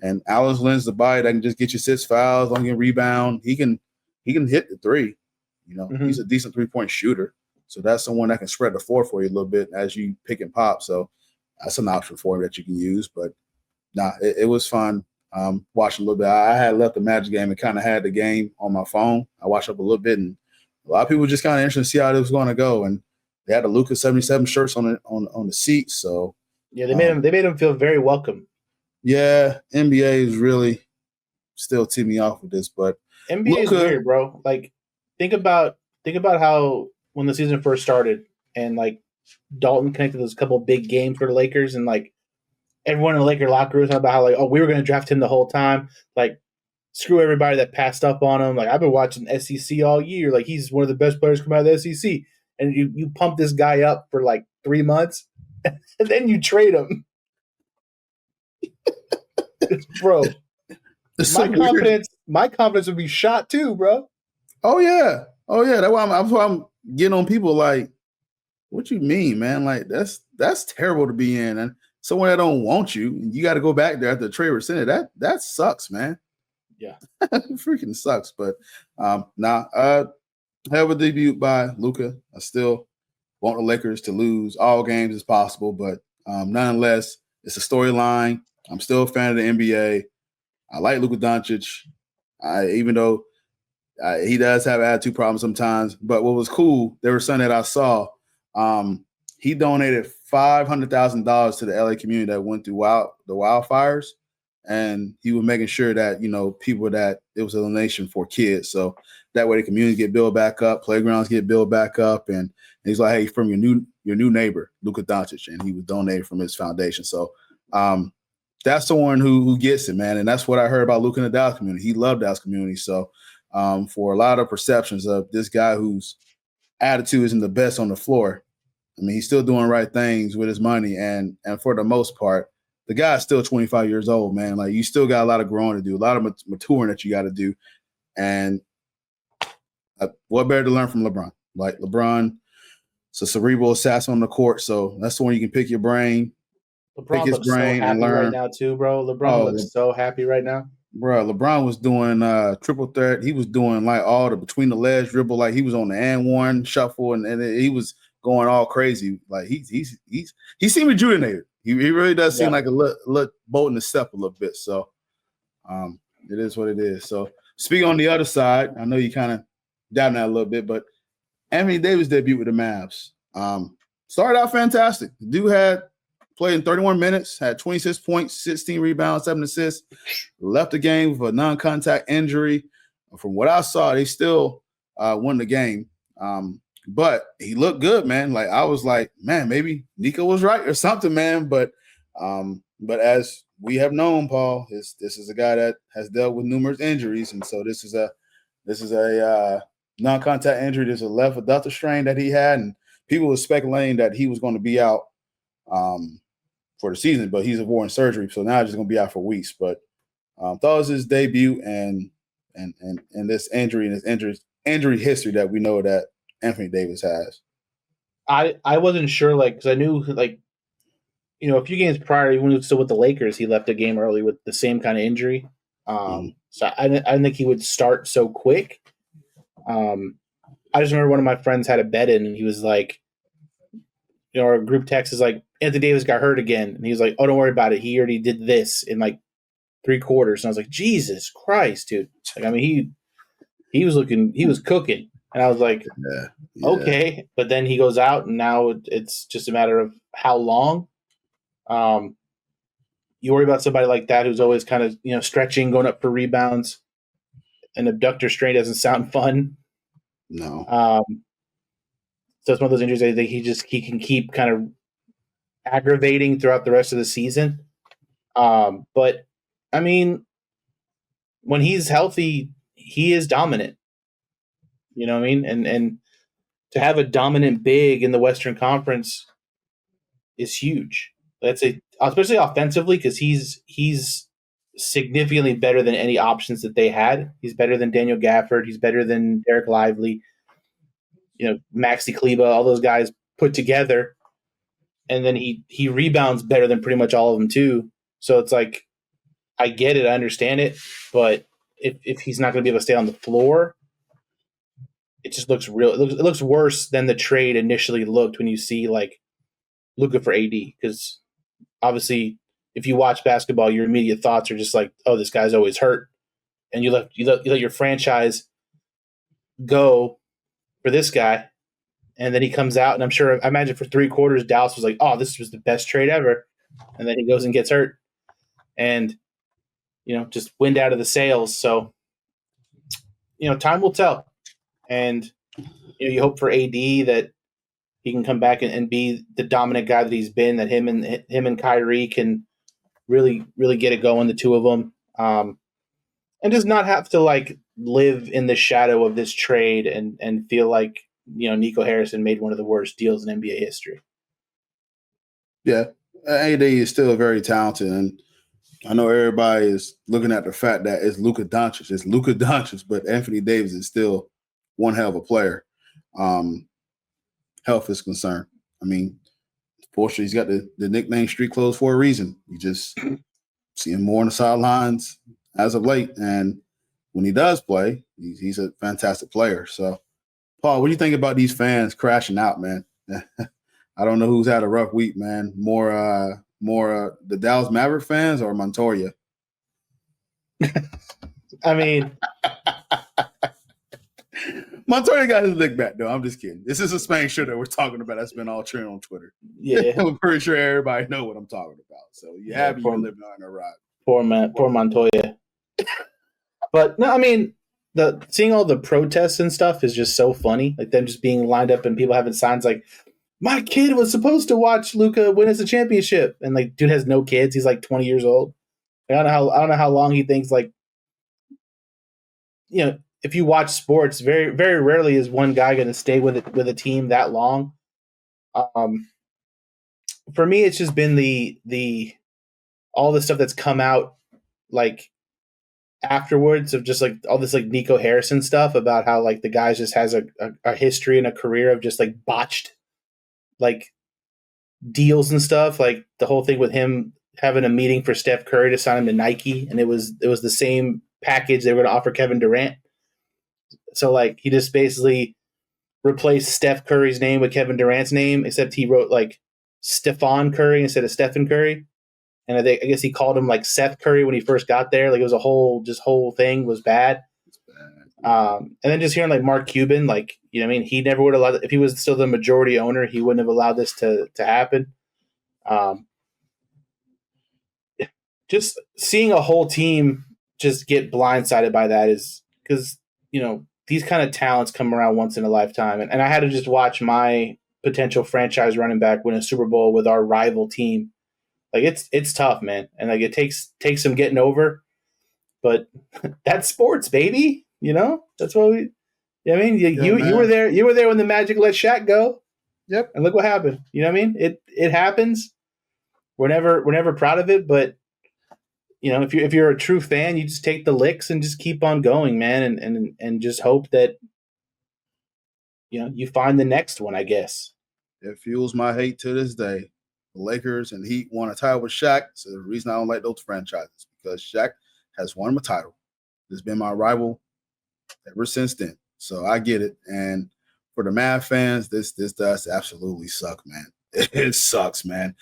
And Alex Lynn's the body that can just get you 6 fouls, don't get rebound. He can hit the 3. You know, He's a decent 3-point shooter. So that's someone that can spread the floor for you a little bit as you pick and pop. So that's an option for him that you can use. But it was fun watching a little bit. I had left the Magic game and kind of had the game on my phone. I watched up a little bit, and a lot of people were just kind of interested to see how it was going to go. And they had the Luka 77 shirts on the seats. So yeah, they made him feel very welcome. Yeah, NBA is really still teeing me off with this, but NBA is weird, bro. Like think about how when the season first started and like Dalton connected those couple of big games for the Lakers, and like everyone in the Laker locker room talking about how like, oh, we were going to draft him the whole time. Like screw everybody that passed up on him. Like I've been watching SEC all year. Like he's one of the best players come out of the SEC. And you pump this guy up for like 3 months and then you trade him. Bro, my confidence would be shot too, bro. Oh yeah. That's why I'm getting on people like, what you mean, man? Like that's terrible to be in, and someone that don't want you, and you got to go back there after the trade rescinded. That sucks, man. Yeah, it freaking sucks. But have a debut by Luka. I still want the Lakers to lose all games as possible, but nonetheless, it's a storyline. I'm still a fan of the NBA. I like Luka Doncic, even though he does have attitude problems sometimes. But what was cool, there was something that I saw. He donated $500,000 to the LA community that went through the wildfires, and he was making sure that people that it was a donation for kids, so that way the communities get built back up, playgrounds get built back up, and he's like, hey, from your new neighbor, Luka Doncic, and he was donated from his foundation. So that's someone who gets it, man, and that's what I heard about Luka in the Dallas community. He loved Dallas community, so for a lot of perceptions of this guy whose attitude isn't the best on the floor, I mean, he's still doing right things with his money, and for the most part, the guy's still 25 years old, man. Like, you still got a lot of growing to do, a lot of maturing that you got to do, and what better to learn from LeBron? Like, LeBron, it's a cerebral assassin on the court, so that's the one you can pick your brain, LeBron pick his brain, so happy and learn. Right now, too, bro. LeBron looks so happy right now. Bro, LeBron was doing triple threat. He was doing like all the between the legs dribble, like he was on the and one shuffle, and he was going all crazy. Like he seemed rejuvenated. He really does seem like a little bolt in the step a little bit. So it is what it is. So speaking on the other side, I know you kind of doubting that a little bit, but Anthony Davis debut with the Mavs started out fantastic. The dude had played in 31 minutes, had 26 points, 16 rebounds, 7 assists, left the game with a non-contact injury. From what I saw, they still won the game. But he looked good, man. Like, I was like, man, maybe Nico was right or something, man. But as we have known, Paul, this is a guy that has dealt with numerous injuries, and so this is a non-contact injury. There's a left adductor strain that he had, and people were speculating that he was going to be out for the season, but he's avoiding surgery, so now he's just going to be out for weeks. But thought it was his debut, and this injury and this injury history that we know that Anthony Davis has. I wasn't sure, like, because I knew, like, you know, a few games prior, when he was still with the Lakers, he left a game early with the same kind of injury. So I didn't think he would start so quick. I just remember one of my friends had a bet in, and he was like, you know, our group text is like, Anthony Davis got hurt again. And he was like, oh, don't worry about it. He already did this in like 3 quarters. And I was like, Jesus Christ, dude. Like, I mean, he was cooking. And I was like, okay. But then he goes out, and now it's just a matter of how long. You worry about somebody like that who's always kind of, you know, stretching, going up for rebounds. An abductor strain doesn't sound fun. No. So it's one of those injuries I think he can keep kind of aggravating throughout the rest of the season. But I mean, when he's healthy, he is dominant. You know what I mean? And to have a dominant big in the Western Conference is huge. Especially offensively, because he's significantly better than any options that they had. He's better than Daniel Gafford. He's better than Derek Lively. You know, Maxi Kleba, all those guys put together, and then he rebounds better than pretty much all of them too. So it's like, I get it, I understand it, but if he's not going to be able to stay on the floor, it just looks real. It looks worse than the trade initially looked when you see like Luka for AD, because obviously if you watch basketball, your immediate thoughts are just like, oh, this guy's always hurt, and you let your franchise go for this guy, and then he comes out, and I imagine for 3 quarters Dallas was like, oh, this was the best trade ever, and then he goes and gets hurt, and you know, just wind out of the sails. So, you know, time will tell, and you know, you hope for AD that he can come back and be the dominant guy that he's been, that him and Kyrie can really, really get it going, the two of them, and does not have to like live in the shadow of this trade and feel like, you know, Nico Harrison made one of the worst deals in NBA history. Yeah, AD is still very talented, and I know everybody is looking at the fact that it's Luka Doncic, but Anthony Davis is still one hell of a player. Health is concerned. I mean, fortunately, he's got the nickname Street Clothes for a reason. You just see him more on the sidelines as of late, and when he does play, he's a fantastic player. So, Paul, what do you think about these fans crashing out, man? I don't know who's had a rough week, man. More the Dallas Mavericks fans or Montoya? I mean, Montoya got his lick back, though. I'm just kidding. This is a Spain show that we're talking about. That's been all trending on Twitter. Yeah. I'm pretty sure everybody know what I'm talking about. So you have you living on a rock. Poor Montoya. But no, I mean, seeing all the protests and stuff is just so funny. Like them just being lined up and people having signs like, my kid was supposed to watch Luka win us a championship, and like, dude has no kids. He's like 20 years old. I don't know how long he thinks. Like, you know, if you watch sports, very, very rarely is one guy going to stay with a team that long. For me, it's just been the all the stuff that's come out like afterwards of just like all this like Nico Harrison stuff about how like the guy just has a history and a career of just like botched like deals and stuff. Like the whole thing with him having a meeting for Steph Curry to sign him to Nike, and it was the same package they were going to offer Kevin Durant. So like he just basically replaced Steph Curry's name with Kevin Durant's name, except he wrote like Stephon Curry instead of Stephen Curry. And I guess he called him like Seth Curry when he first got there. Like it was whole thing was bad. And then just hearing like Mark Cuban, like, you know what I mean? He never would have allowed, if he was still the majority owner, he wouldn't have allowed this to happen. just seeing a whole team just get blindsided by that is because, these kind of talents come around once in a lifetime. And I had to just watch my potential franchise running back win a Super Bowl with our rival team. Like it's tough, man. And like it takes some getting over, but that's sports, baby. That's what you were there. You were there when the Magic let Shaq go. Yep. And look what happened. You know what I mean? It happens. We're never proud of it, but if you're a true fan, you just take the licks and just keep on going, man, and just hope that you find the next one, I guess. It fuels my hate to this day. The Lakers and Heat won a title with Shaq. So the reason I don't like those franchises because Shaq has won a title. It's been my rival ever since then. So I get it. And for the Mavs fans, this does absolutely suck, man. It sucks, man.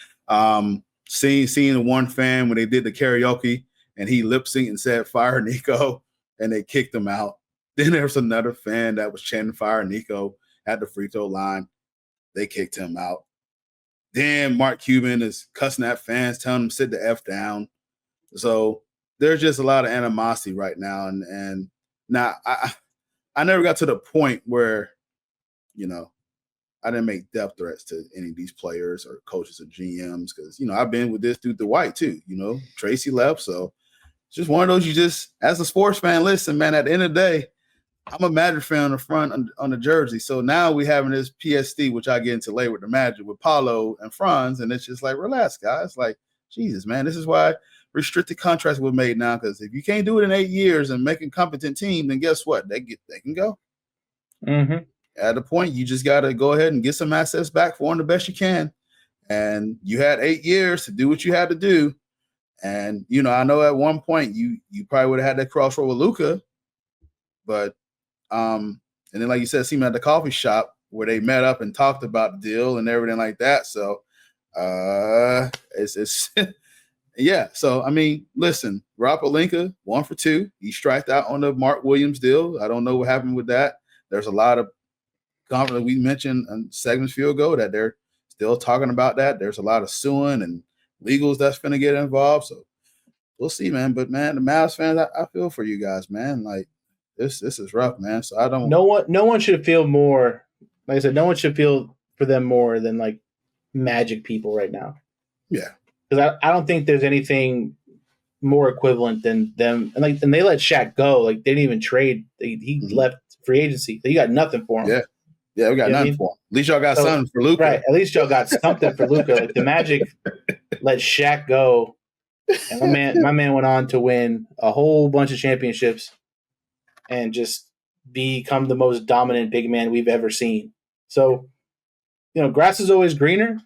Seeing the one fan when they did the karaoke and he lip synced and said "Fire Nico" and they kicked him out. Then there's another fan that was chanting "Fire Nico" at the free throw line. They kicked him out. Then Mark Cuban is cussing at fans, telling them to sit the F down. So there's just a lot of animosity right now. And now I never got to the point where, I didn't make death threats to any of these players or coaches or GMs because, I've been with this dude, Dwight, too. Tracy left. So it's just one of those you just, as a sports fan, listen, man, at the end of the day, I'm a Magic fan on the front on the jersey. So now we having this PSD, which I get into later with the Magic, with Paulo and Franz, and it's just like, relax, guys. Like, Jesus, man, this is why restricted contracts were made now because if you can't do it in 8 years and make a competent team, then guess what? They can go. Mm-hmm. At the point, you just got to go ahead and get some assets back for them the best you can. And you had 8 years to do what you had to do. And, I know at one point you probably would have had that crossroad with Luka. But, and then like you said, see me at the coffee shop where they met up and talked about the deal and everything like that. So, it's yeah. So, listen, Rob Pelinka, 1 for 2. He striked out on the Mark Williams deal. I don't know what happened with that. There's a lot of confidence we mentioned on segments few ago that they're still talking about that. There's a lot of suing and legals that's going to get involved. So we'll see, man. But, man, the Mavs fans, I feel for you guys, man. Like, this is rough, man. So I don't. No one should feel more. Like I said, no one should feel for them more than like Magic people right now. Yeah, because I don't think there's anything more equivalent than them. And they let Shaq go. Like they didn't even trade. He left free agency. You got nothing for him. Yeah, we got nothing for him. At least y'all got something for Luka. Right. At least y'all got something for Luka. Like the Magic let Shaq go, and my man went on to win a whole bunch of championships and just become the most dominant big man we've ever seen. So, grass is always greener,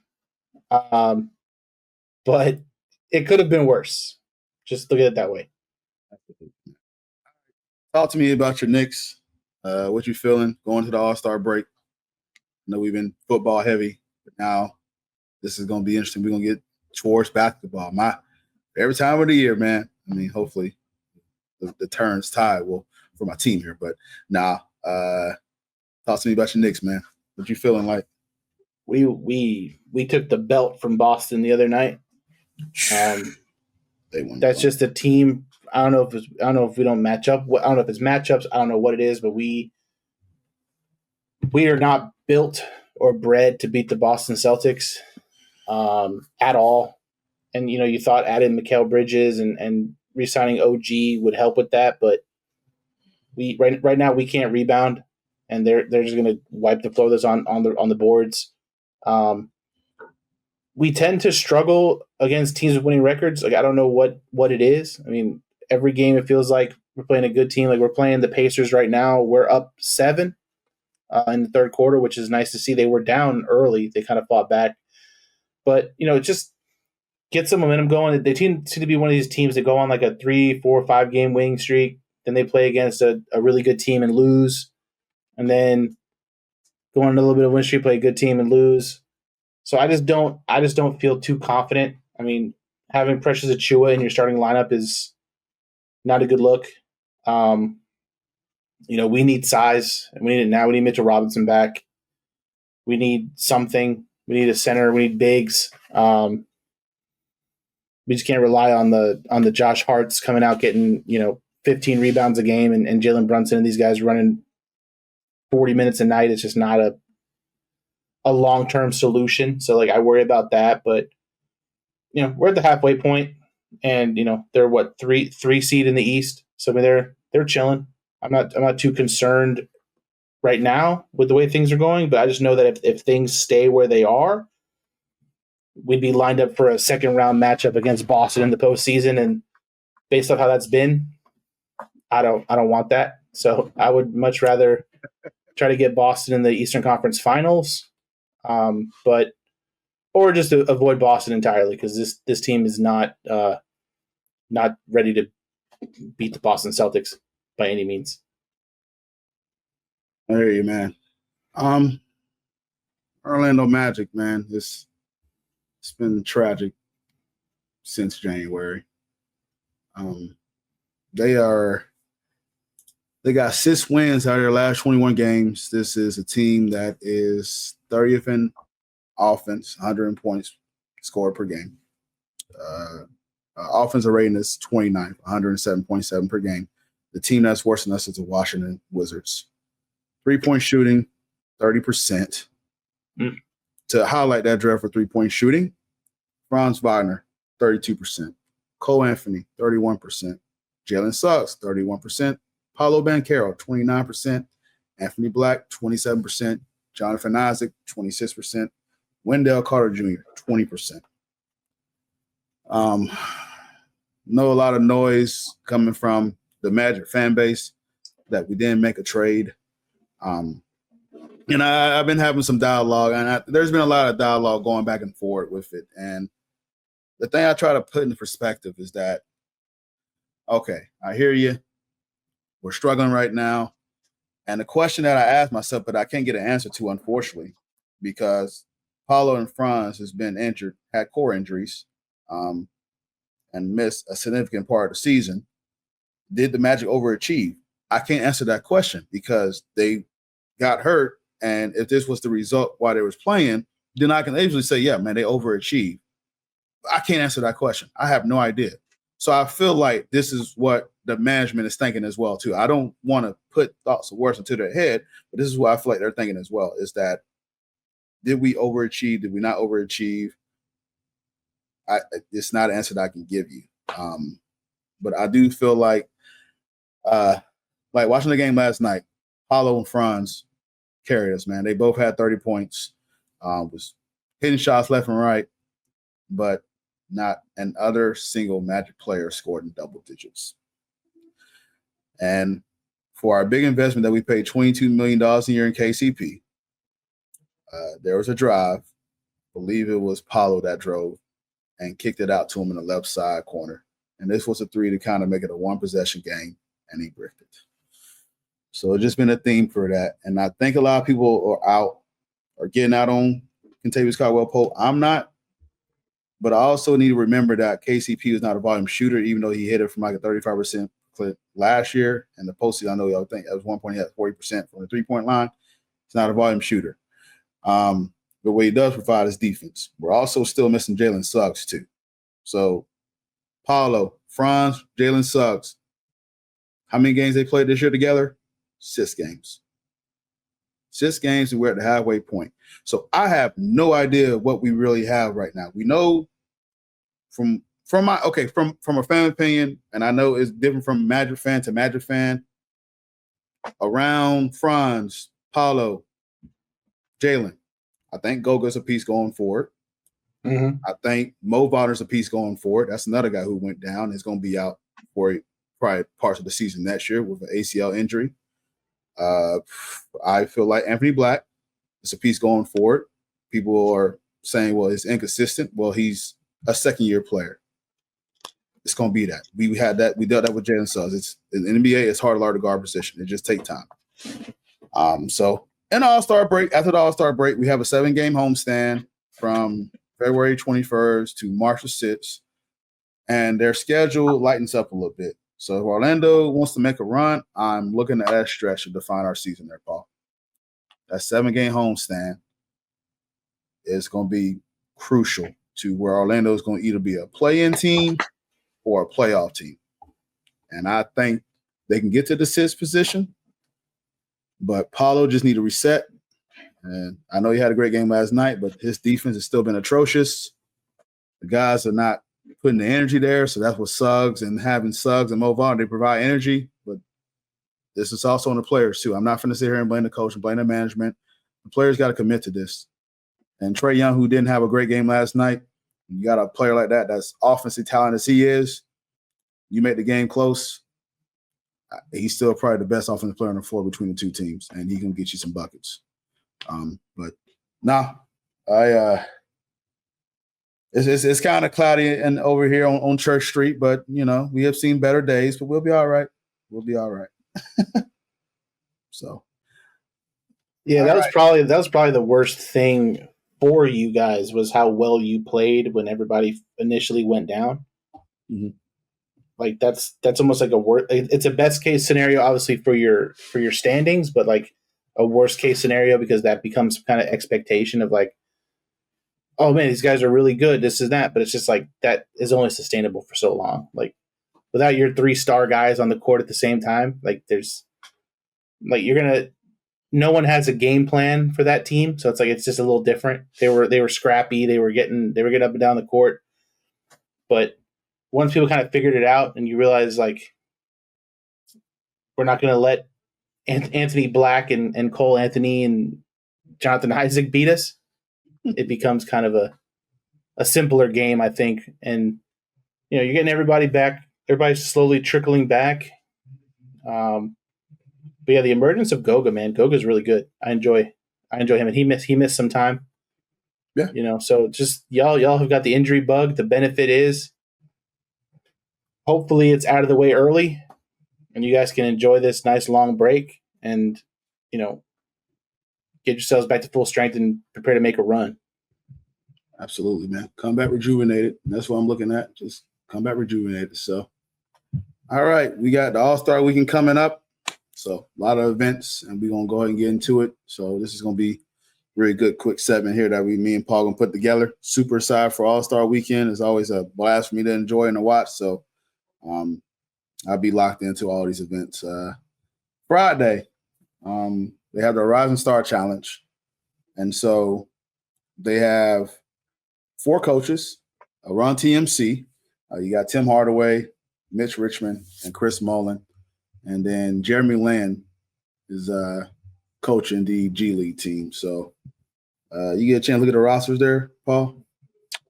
but it could have been worse. Just look at it that way. Talk to me about your Knicks. What you feeling going to the All-Star break? I know we've been football heavy, but now this is going to be interesting. We're going to get towards basketball. Every time of the year, man. Hopefully the turn's tide for my team here. But now, talk to me about your Knicks, man. What you feeling like? We took the belt from Boston the other night. They won. That's just a team. I don't know if we don't match up. I don't know if it's matchups. I don't know what it is, but we are not built or bred to beat the Boston Celtics at all. And you thought adding Mikal Bridges and re-signing OG would help with that, but we right now we can't rebound, and they're just going to wipe the floor that's on the boards. We tend to struggle against teams with winning records. Like I don't know what it is. Every game it feels like we're playing a good team. Like we're playing the Pacers right now. We're up 7 in the third quarter, which is nice to see. They were down early. They kind of fought back, but just get some momentum going. They seem to be one of these teams that go on like a 3, 4, 5 game winning streak. Then they play against a really good team and lose, and then go on a little bit of win streak, play a good team and lose. So I just don't feel too confident. Having Precious Achiuwa in your starting lineup is not a good look. We need size, and we need it now. We need Mitchell Robinson back. We need something. We need a center. We need bigs. we just can't rely on the Josh Harts coming out getting 15 rebounds a game and Jalen Brunson and these guys running 40 minutes a night. It's just not a long-term solution. So I worry about that, but we're at the halfway point, and they're what three seed in the East. So I mean they're chilling. I'm not too concerned right now with the way things are going, but I just know that if things stay where they are, we'd be lined up for a second round matchup against Boston in the postseason. And based on how that's been, I don't want that. So I would much rather try to get Boston in the Eastern Conference Finals, or just to avoid Boston entirely, because this team is not ready to beat the Boston Celtics by any means. I hear you, man. Orlando Magic, man, it's been tragic since January. They got 6 wins out of their last 21 games. This is a team that is 30th in offense, 100 points scored per game. Offensive rating is 29th, 107.7 per game. The team that's worse than us is the Washington Wizards. 3-point shooting, 30%. To highlight that draft for 3-point shooting, Franz Wagner, 32%. Cole Anthony, 31%. Jalen Suggs, 31%. Paolo Banchero, 29%. Anthony Black, 27%. Jonathan Isaac, 26%. Wendell Carter Jr., 20%. Know a lot of noise coming from the Magic fan base that we didn't make a trade. And I've been having some dialogue, and there's been a lot of dialogue going back and forth with it. And the thing I try to put into perspective is that, okay, I hear you. We're struggling right now. And the question that I asked myself, but I can't get an answer to, unfortunately, because Paulo and Franz has been injured, had core injuries, and missed a significant part of the season. Did the Magic overachieve? I can't answer that question because they got hurt. And if this was the result while they was playing, then I can easily say, yeah, man, they overachieved. I can't answer that question. I have no idea. So I feel like this is what the management is thinking as well, too. I don't want to put thoughts of words into their head, but this is what I feel like they're thinking as well, is that did we overachieve? Did we not overachieve? It's not an answer that I can give you. But I do feel like watching the game last night, Paulo and Franz carried us, man. They both had 30 points, was hitting shots left and right, but not an other single Magic player scored in double digits. And for our big investment that we paid $22 million a year in KCP, there was a drive. I believe it was Paulo that drove and kicked it out to him in the left side corner. And this was a 3 to kind of make it a one-possession game, and he bricked it. So it's just been a theme for that. And I think a lot of people are getting out on Kentavious Caldwell-Pope. I'm not. But I also need to remember that KCP is not a volume shooter, even though he hit it from like a 35% clip last year. And the postseason, I know y'all think at one point he had 40% from the 3-point line. It's not a volume shooter. But what he does provide is defense. We're also still missing Jalen Suggs, too. So Paulo, Franz, Jalen Suggs. How many games they played this year together? 6 games. 6 games, and we're at the halfway point. So I have no idea what we really have right now. We know from a fan opinion, and I know it's different from Magic fan to Magic fan. Around Franz, Paulo, Jalen, I think Goga's a piece going forward. Mm-hmm. I think Mo Wagner's a piece going forward. That's another guy who went down and is going to be out for probably parts of the season next year with an ACL injury. I feel like Anthony Black is a piece going forward. People are saying, well, it's inconsistent. Well, he's a second-year player. It's going to be that. We had that. We dealt that with Jalen Suggs. It's in the NBA. It's hard to learn the guard position. It just takes time. So in the All-Star break, after the All-Star break, we have a 7-game homestand from February 21st to March the 6th, and their schedule lightens up a little bit. So if Orlando wants to make a run, I'm looking at that stretch to define our season there, Paul. That 7-game homestand is going to be crucial to where Orlando is going to either be a play-in team or a playoff team. And I think they can get to the 6th position, but Paulo just need to reset. And I know he had a great game last night, but his defense has still been atrocious. The guys are not putting the energy there, so that's what Suggs and having Suggs and Mo Vaughn, they provide energy, but this is also on the players too. I'm not going to sit here and blame the coach and blame the management. The players got to commit to this. And Trae Young, who didn't have a great game last night, you got a player like that that's offensive talent as he is, you make the game close, he's still probably the best offensive player on the floor between the two teams, and he can get you some buckets. But it's kind of cloudy and over here on Church Street, but we have seen better days, but we'll be all right. We'll be all right. So, yeah, that was probably the worst thing for you guys was how well you played when everybody initially went down. Mm-hmm. Like that's almost like it's a best case scenario, obviously for your standings, but like a worst case scenario because that becomes kind of expectation of like, oh man, these guys are really good, this is that, but it's just like that is only sustainable for so long. Like without your 3-star guys on the court at the same time, like no one has a game plan for that team, so it's just a little different. They were scrappy, they were getting up and down the court, but once people kind of figured it out and you realize like we're not going to let Anthony Black and Cole Anthony and Jonathan Isaac beat us, it becomes kind of a simpler game, I think. And you're getting everybody back. Everybody's slowly trickling back. But yeah, the emergence of Goga, man, Goga's really good. I enjoy him, and he missed some time. Yeah, so just y'all have got the injury bug. The benefit is hopefully it's out of the way early, and you guys can enjoy this nice long break and get yourselves back to full strength and prepare to make a run. Absolutely, man. Come back rejuvenated. That's what I'm looking at. Just come back rejuvenated. So, all right, we got the All-Star Weekend coming up. So a lot of events, and we're going to go ahead and get into it. So this is going to be a really good quick segment here that me and Paul going to put together. Super excited for All-Star Weekend. It's always a blast for me to enjoy and to watch. So I'll be locked into all these events. Friday, they have the Rising Star Challenge. And so they have 4 coaches around TMC. You got Tim Hardaway, Mitch Richmond, and Chris Mullen. And then Jeremy Lin is coaching the G League team. So you get a chance to look at the rosters there, Paul?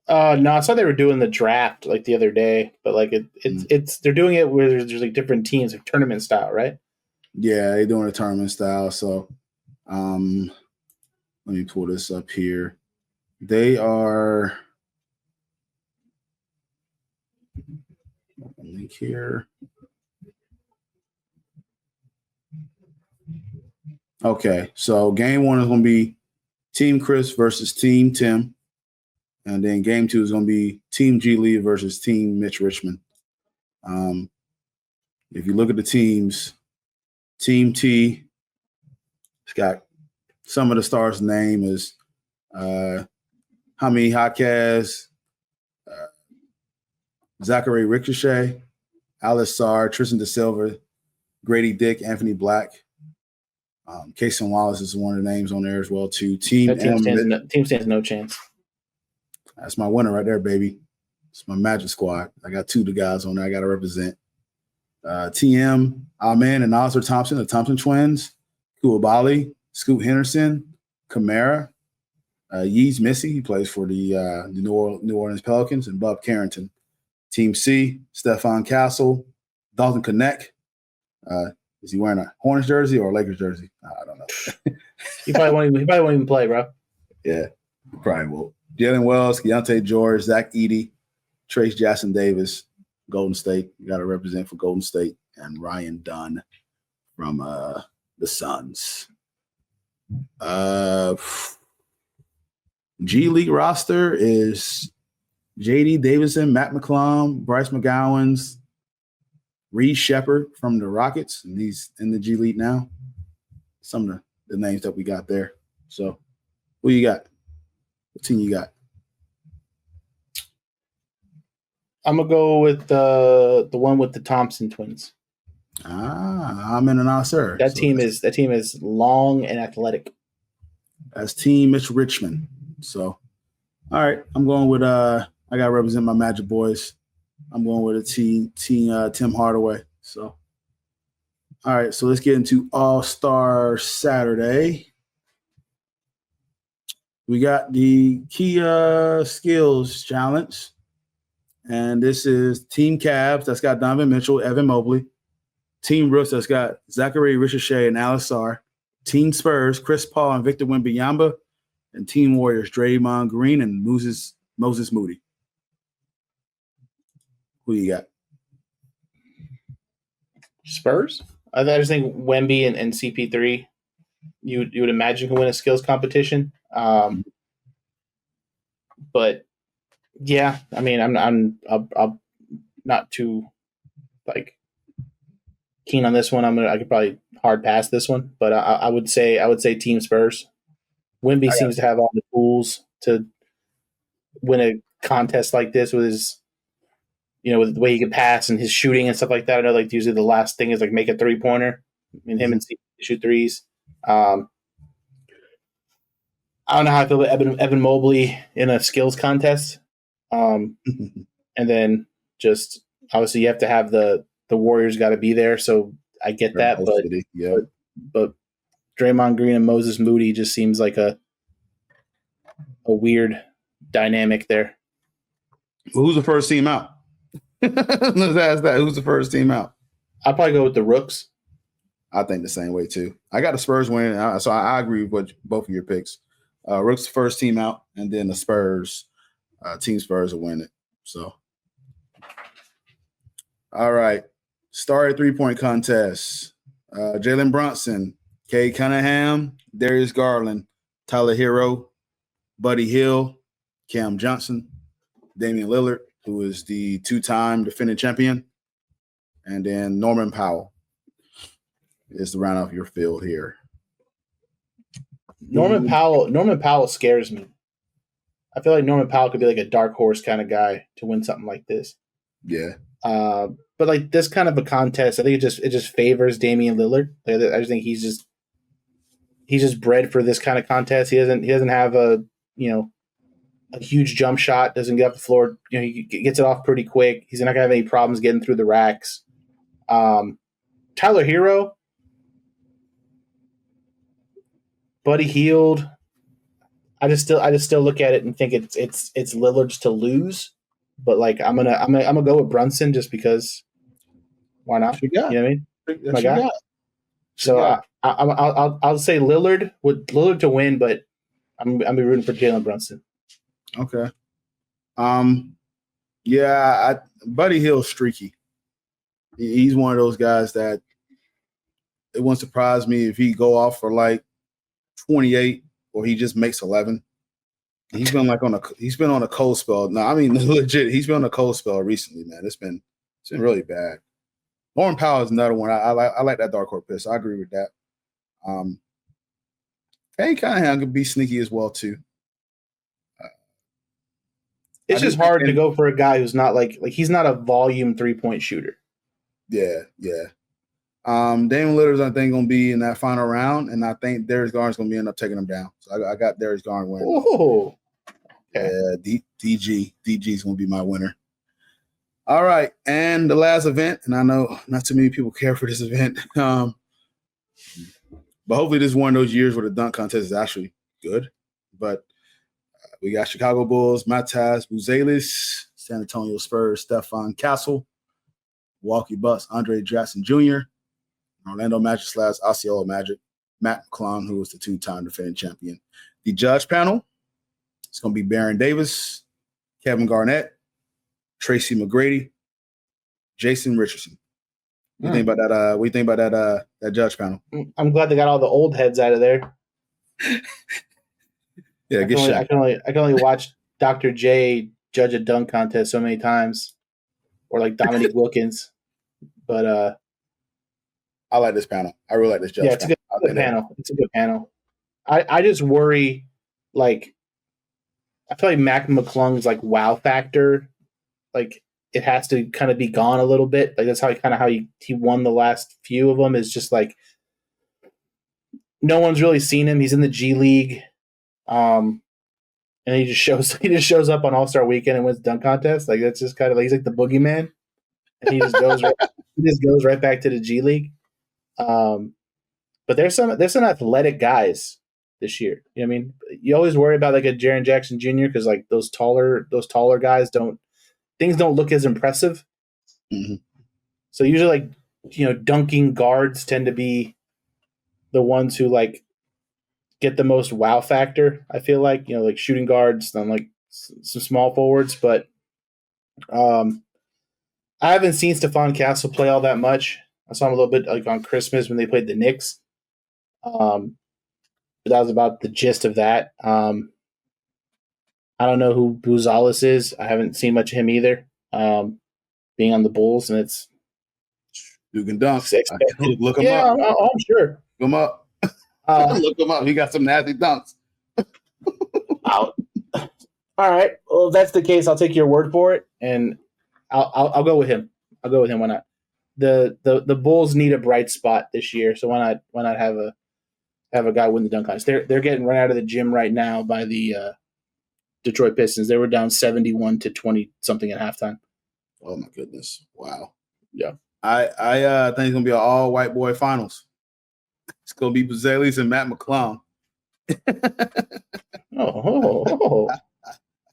No, I saw they were doing the draft like the other day, but like it's they're doing it where there's like different teams, like tournament style, right? Yeah, they're doing a tournament style. So let me pull this up here. They are link here. Okay, so game 1 is going to be Team Chris versus Team Tim. And then game 2 is going to be Team G League versus Team Mitch Richmond. If you look at the teams, Team T, it's got some of the stars' name is Hami Haquez, Zachary Ricochet, Alice Sarr, Tristan Da Silva, Grady Dick, Anthony Black. Kason Wallace is one of the names on there as well, too. Team stands no chance. That's my winner right there, baby. It's my Magic squad. I got 2 of the guys on there I got to represent. TM, Amen, and Oscar Thompson, the Thompson twins. Koulibaly, Scoot Henderson, Kamara, Yeez Missy, he plays for the New Orleans Pelicans, and Bub Carrington. Team C, Stephon Castle, Dalton Knecht. Is he wearing a Hornets jersey or a Lakers jersey? I don't know. He probably won't even play, bro. Yeah, he probably will. Jalen Wells, Keontae George, Zach Edey, Trace Jackson Davis, Golden State. You got to represent for Golden State, and Ryan Dunn from the Suns. G League roster is J.D. Davidson, Matt McClung, Bryce McGowan's, Reed Shepard from the Rockets, and he's in the G League now. Some of the names that we got there. So, who you got? What team you got? I'm gonna go with the one with the Thompson twins. I'm in an answer. That team is long and athletic. That's Team Mitch Richmond. So, all right, I'm going with I got to represent my Magic boys. I'm going with a team Tim Hardaway. So, all right, so let's get into All-Star Saturday. We got the Kia Skills Challenge, and this is Team Cavs. That's got Donovan Mitchell, Evan Mobley. Team Rooks, that's got Zachary Ricochet and Alex Sarr. Team Spurs, Chris Paul and Victor Wembanyama. And Team Warriors, Draymond Green and Moses Moody. Who you got? Spurs? I just think Wemby and CP3, you would imagine can win a skills competition. But yeah, I mean, I'm not too keen on this one. I could probably hard pass this one, but I would say Team Spurs. Wemby seems to have all the tools to win a contest like this with his, with the way he can pass and his shooting and stuff like that. I know usually the last thing is make a 3-pointer. I mean, him and shoot threes. I don't know how I feel about Evan Mobley in a skills contest. And then just obviously you have to have the Warriors got to be there. So I get that, but Draymond Green and Moses Moody just seems like a weird dynamic there. Well, who's the first team out? Let's ask that. Who's the first team out? I'll probably go with the Rooks. I think the same way too. I got the Spurs winning, so I agree with both of your picks. Rooks first team out, and then the Spurs, Team Spurs will win it. So, all right. Started 3-point contest. Jalen Brunson, Cade Cunningham, Darius Garland, Tyler Hero, Buddy Hield, Cam Johnson, Damian Lillard, who is the 2-time defending champion, and then Norman Powell is the round off your field here. Norman Powell scares me. I feel like Norman Powell could be a dark horse kind of guy to win something like this. Yeah. But this kind of a contest, I think it just favors Damian Lillard. I just think he's just bred for this kind of contest. He doesn't have a huge jump shot. Doesn't get off the floor. He gets it off pretty quick. He's not gonna have any problems getting through the racks. Tyler Hero, Buddy Hield. I just still look at it and think it's Lillard's to lose. But I'm gonna go with Brunson just because. Why not? You know what I mean? That's your guy. So I'll say Lillard to win, but I'm be rooting for Jalen Brunson. Okay. Buddy Hield's streaky. He's one of those guys that it wouldn't surprise me if he go off for 28 or he just makes 11. He's been on a cold spell. No, I mean legit. He's been on a cold spell recently, man. It's been really bad. Norman Powell is another one. I like that dark horse pick. I agree with that. Cade Cunningham could be sneaky as well too. It's just hard to go for a guy who's not he's not a volume 3-point shooter. Yeah. Damian Lillard's I think going to be in that final round, and I think Darius Garland's going to end up taking him down. So I got Darius Garland winning. Oh, yeah, DG is going to be my winner. All right, and the last event, and I know not too many people care for this event, but hopefully this is one of those years where the dunk contest is actually good. But we got Chicago Bulls, Matas Buzelis, San Antonio Spurs, Stefan Castle, Milwaukee Bucks, Andre Jackson Jr., Orlando Magic / Osceola Magic, Matt McClung, who was the 2-time defending champion. The judge panel, it's going to be Baron Davis, Kevin Garnett, Tracy McGrady, Jason Richardson. What do you think about that? What do you think about that judge panel? I'm glad they got all the old heads out of there. Yeah, I can only watch Dr. J judge a dunk contest so many times, or Dominique Wilkins. But I like this panel. I really like this judge. Yeah, it's a good panel. It's a good panel. I just worry, I feel like Mac McClung's wow factor, it has to kind of be gone a little bit. Like that's how he won the last few of them, is just like no one's really seen him. He's in the G League. And he just shows up on All-Star Weekend and wins the dunk contest. Like that's just kind of like he's like the boogeyman. And he just goes right back to the G League. But there's some athletic guys this year. You know what I mean? You always worry about like a Jaren Jackson Jr. because like those taller guys don't look as impressive. Mm-hmm. So usually like dunking guards tend to be the ones who like get the most wow factor. I feel like like shooting guards, then like some small forwards, but I haven't seen Stephon Castle play all that much. I saw him a little bit like on Christmas when they played the Knicks. But that was about the gist of that. I don't know who Buzalis is. I haven't seen much of him either. Being on the Bulls, and it's you can dunk. Look him up. Yeah, I'm sure. Look him up. Look him up. He got some nasty dunks. All right. Well, if that's the case, I'll take your word for it, and I'll go with him. I'll go with him. Why not? The Bulls need a bright spot this year, so why not have a guy win the dunk contest? They're getting run out of the gym right now by the Detroit Pistons. They were down 71-20 something at halftime. Oh my goodness! Wow. Yeah. I think it's gonna be an all white boy finals. It's gonna be Buzelis and Matt McClung.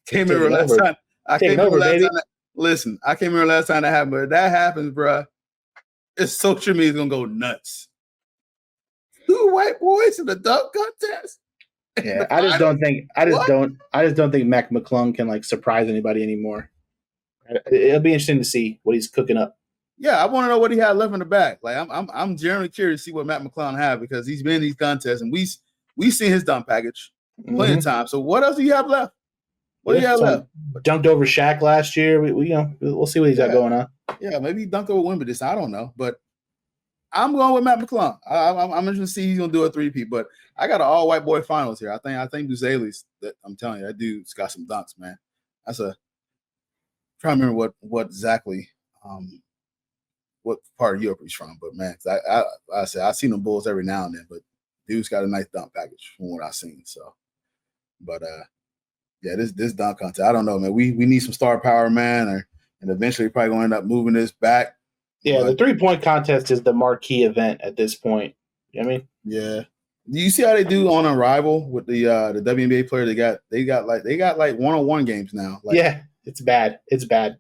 Came here last time. I came here last time. Listen, I came here last time that happened, but if that happens, bro, it's social media gonna go nuts. 2 white boys in the dunk contest. Yeah, I just don't think Mac McClung can like surprise anybody anymore. It'll be interesting to see what he's cooking up. Yeah, I want to know what he had left in the back. Like I'm generally curious to see what Matt McClung had because he's been in these contests and we've seen his dunk package plenty of times. So what else do you have left? What do you have left? Dunked over Shaq last year. We'll see what he's got going on. Yeah, maybe he dunked over Wimbledon. I don't know, but I'm going with Matt McClung. I'm interested to see he's gonna do a 3-peat, but I got an all white boy finals here. I think Buzelis. That I'm telling you, that dude's got some dunks, man. Trying to remember what exactly what part of Europe he's from, but man, I said I've seen the Bulls every now and then, but dude's got a nice dunk package from what I've seen. So, but yeah, this dunk contest, I don't know, man. We need some star power, man, and eventually probably gonna end up moving this back. Yeah, the 3-point contest is the marquee event at this point. You know what I mean? Yeah. Do you see how they do on Arrival with the WNBA player? They got like one-on-one games now. Like, yeah, it's bad. It's bad.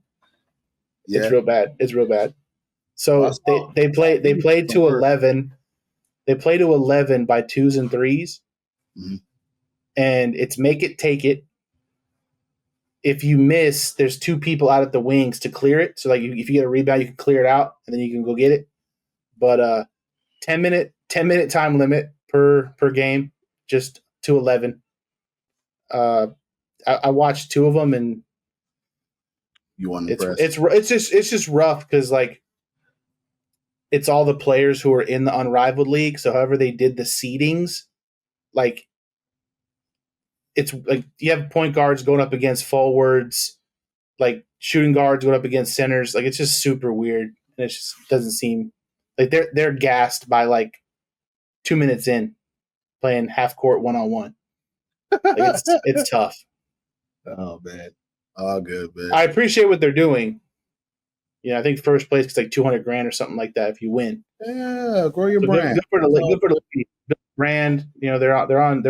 Yeah. It's real bad. It's real bad. So they played to 11. They play to 11 by 2s and 3s. Mm-hmm. And it's make it, take it. If you miss, there's 2 people out at the wings to clear it. So like if you get a rebound, you can clear it out and then you can go get it. But 10-minute time limit per game, just to 11. I watched 2 of them and you want to it's just rough because like it's all the players who are in the Unrivaled League. So however they did the seedings, like it's like you have point guards going up against forwards, like shooting guards going up against centers. Like it's just super weird. And it just doesn't seem like they're gassed by like 2 minutes in playing half court 1-on-1. Like it's tough. Oh man. Oh good, man. I appreciate what they're doing. Yeah, I think first place is like $200,000 or something like that if you win. Yeah, grow your brand. Good for the brand. You know, they're on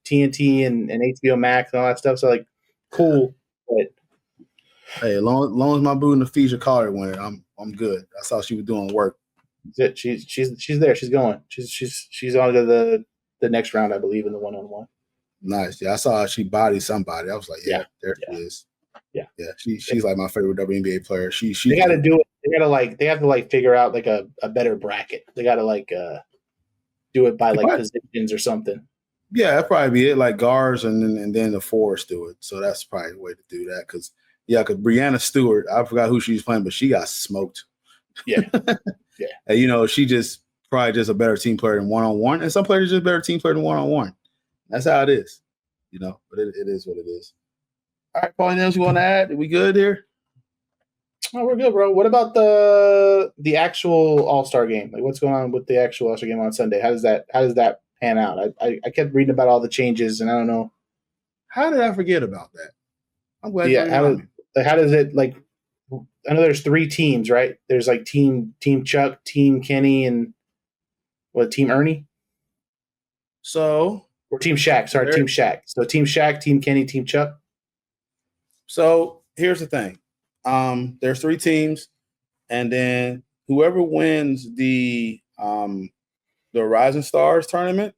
TNT and HBO Max and all that stuff. So like, cool. But hey, as long as my boo in the feature Carter win it, I'm good. I saw she was doing work. That's it. She's there. She's going. She's on to the next round, I believe, in the 1-on-1. Nice. Yeah, I saw she bodied somebody. I was like, yeah. There she is. Yeah. Yeah. She's like my favorite WNBA player. She they got to do it. They have to figure out like a better bracket. They got to do it by positions or something. Yeah, that'd probably be it. Like guards and then the forwards do it. So that's probably the way to do that. Because Brianna Stewart, I forgot who she was playing, but she got smoked. Yeah. Yeah. And she just probably just a better team player than 1-on-1. And some players are just a better team player than 1-on-1. That's how it is. But it is what it is. All right, Paul, anything else you want to add? Are we good here? Oh, we're good, bro. What about the actual All-Star game? Like, what's going on with the actual All-Star game on Sunday? How does that pan out? I kept reading about all the changes, and I don't know. How did I forget about that? I'm glad Yeah, you reminded me. how does it like? I know there's 3 teams, right? There's like team Chuck, team Kenny, and team Ernie? So Or team Shaq. Sorry, team Shaq. So team Shaq, team Kenny, team Chuck. So here's the thing. There's 3 teams, and then whoever wins the Rising Stars tournament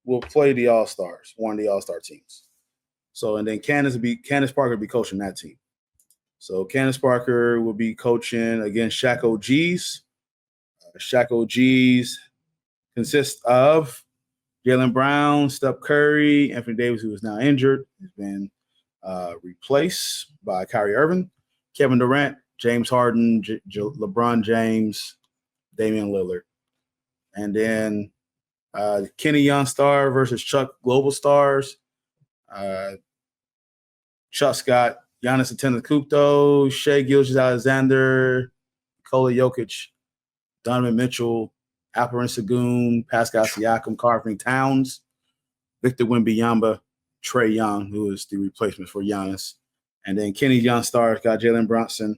will play the All-Stars, one of the All-Star teams. So, and then Candace Parker will be coaching that team. So Candace Parker will be coaching against Shaq OGs. Shaq OGs consist of Jaylen Brown, Steph Curry, Anthony Davis, who is now injured, has been replaced by Kyrie Irving, Kevin Durant, James Harden, LeBron James, Damian Lillard. And then Kenny Young Star versus Chuck Global Stars. Chuck's got Giannis Antetokounmpo, Shai Gilgeous-Alexander, Nikola Jokic, Donovan Mitchell, Alperen Sengun, Pascal Siakam, Karl-Anthony Towns, Victor Wembanyama, Trae Young, who is the replacement for Giannis. And then Kenny Young Stars got Jalen Brunson,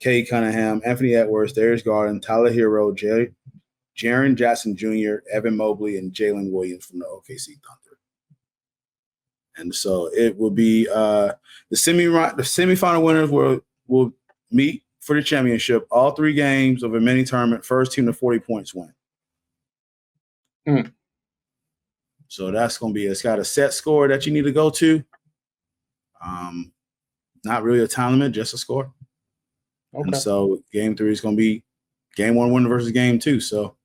Cade Cunningham, Anthony Edwards, Darius Garland, Tyler Hero, Jaren Jackson Jr., Evan Mobley, and Jalen Williams from the OKC Thunder. And so it will be the semifinal winners will meet for the championship. All 3 games of a mini tournament. First team to 40 points win. So that's going to be. It's got a set score that you need to go to. Not really a time limit, just a score. Okay. And so game 3 is going to be game 1 winner versus game 2. So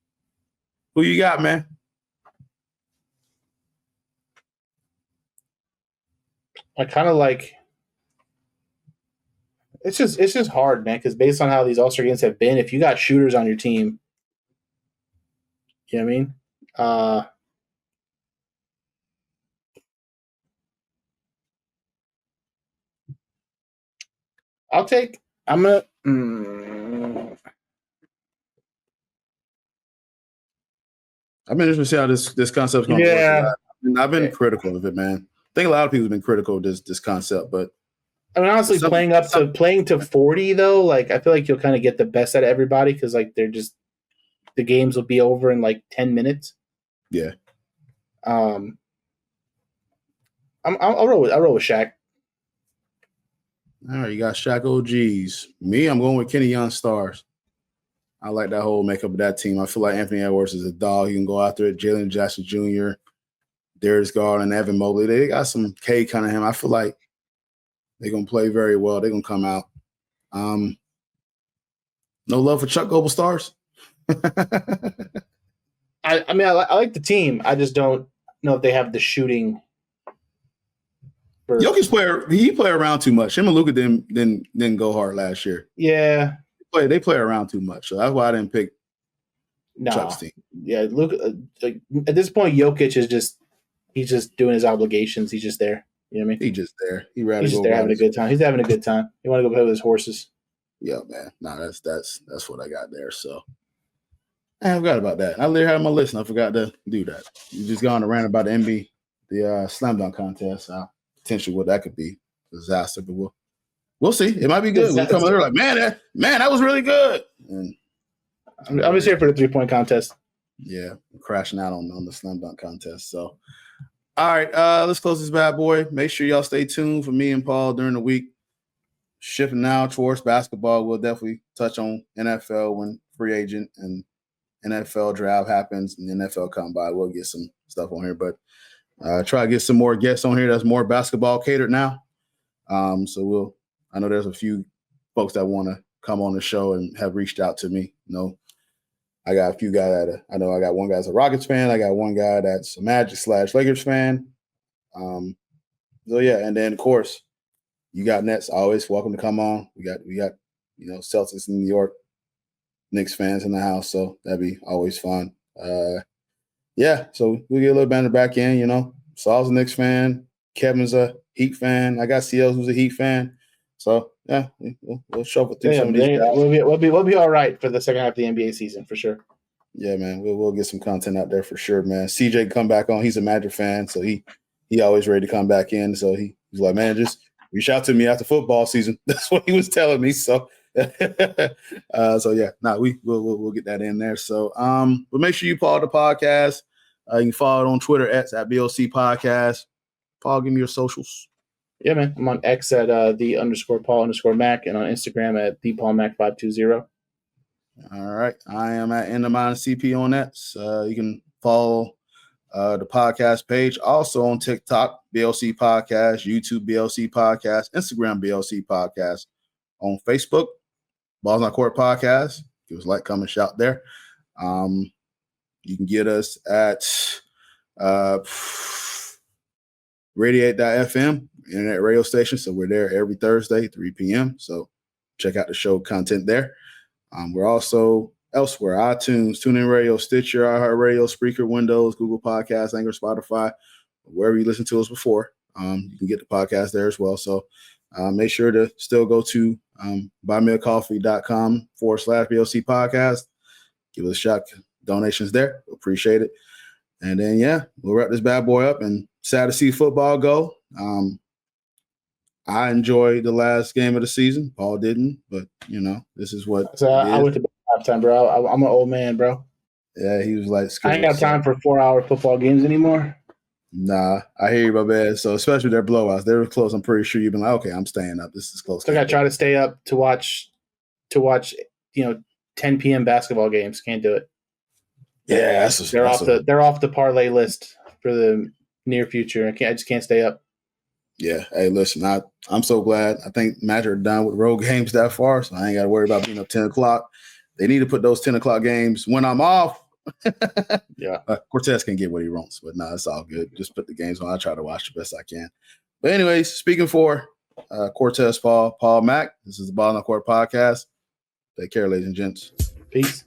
who you got, man? I kind of like it's just hard, man, because based on how these All-Star games have been, if you got shooters on your team, you know what I mean? I'm gonna I'm interested to see how this concept's going to work. I've been critical of it, man. I think a lot of people have been critical of this concept, but I mean, honestly, playing to 40 though, like I feel like you'll kind of get the best out of everybody because like the games will be over in like 10 minutes. Yeah. I'll roll with Shaq. All right, you got Shaq OGs. Me, I'm going with Kenny Young Stars. I like that whole makeup of that team. I feel like Anthony Edwards is a dog. He can go after it. Jalen Jackson Jr., Darius Garland, Evan Mobley. They got some Cade Cunningham. I feel like they're going to play very well. They're going to come out. No love for Chuck Global Stars? I mean, I like the team. I just don't know if they have the shooting. Jokic he play around too much. Him and Luka didn't go hard last year. Yeah. They play around too much. So that's why I didn't pick Chuck's team. Yeah, Luka, like, at this point, Jokic is he's just doing his obligations. He's just there. You know what I mean? He's just there. He's just there having a good time. He's having a good time. He want to go play with his horses. Yeah, man. No, that's what I got there. So I forgot about that. I literally had on my list and I forgot to do that. You just gone around about the NBA, the slam dunk contest. Potentially what that could be. Disaster, but we'll see. It might be good. We'll come in there like, man, that was really good. And I'm just here for the 3-point contest. Yeah, I'm crashing out on the slam dunk contest. So, all right, let's close this bad boy. Make sure y'all stay tuned for me and Paul during the week. Shifting now towards basketball, we'll definitely touch on NFL when free agent and NFL draft happens and the NFL come by. We'll get some stuff on here, but try to get some more guests on here that's more basketball catered now. So I know there's a few folks that want to come on the show and have reached out to me. You know, I got a few guys I got one guy that's a Rockets fan. I got one guy that's a Magic/Lakers fan. So yeah, and then of course you got Nets always welcome to come on. We got Celtics in New York, Knicks fans in the house, so that'd be always fun. Yeah, so we get a little banter back in. Saul's a Knicks fan. Kevin's a Heat fan. I got CL who's a Heat fan. So yeah, we'll shuffle through some of these guys. We'll be all right for the second half of the NBA season for sure. Yeah, man, we'll get some content out there for sure, man. CJ come back on. He's a Magic fan, so he always ready to come back in. So he's like, man, just reach out to me after football season. That's what he was telling me. So, we'll get that in there. So, but make sure you follow the podcast. You can follow it on Twitter at BLC Podcast. Paul, give me your socials. Yeah, man. I'm on X at _Paul_Mac and on Instagram at thePaulMac520. All right. I am at CP on that. So you can follow the podcast page. Also on TikTok, BLC Podcast, YouTube, BLC Podcast, Instagram, BLC Podcast. On Facebook, Balls on Court Podcast. Give us a like, comment, shout there. You can get us at Radiate.fm, internet radio station. So we're there every Thursday, 3 p.m. So check out the show content there. We're also elsewhere, iTunes, TuneIn Radio, Stitcher, iHeartRadio, Spreaker, Windows, Google Podcasts, Anchor, Spotify, wherever you listened to us before. You can get the podcast there as well. So make sure to still go to buymeacoffee.com/BLC podcast. Give us a shot. Donations there. Appreciate it. And then, we'll wrap this bad boy up. And sad to see football go. I enjoyed the last game of the season. Paul didn't, but this is what. So I went to halftime, bro. I'm an old man, bro. Yeah, he was like, I ain't got time for 4-hour football games anymore. Nah, I hear you, my man. So especially their blowouts, they were close. I'm pretty sure you've been like, okay, I'm staying up. This is close. So I got to try to stay up to watch 10 p.m. basketball games. Can't do it. Yeah, they're off the parlay list for the near future. I just can't stay up. Yeah. Hey, listen, I'm so glad. I think Magic are done with road games that far, so I ain't got to worry about being up 10 o'clock. They need to put those 10 o'clock games when I'm off. Yeah. Cortez can get what he wants, but it's all good. Just put the games on. I try to watch the best I can. But anyways, speaking for Cortez, Paul Mac, this is the Ball on the Court Podcast. Take care, ladies and gents. Peace.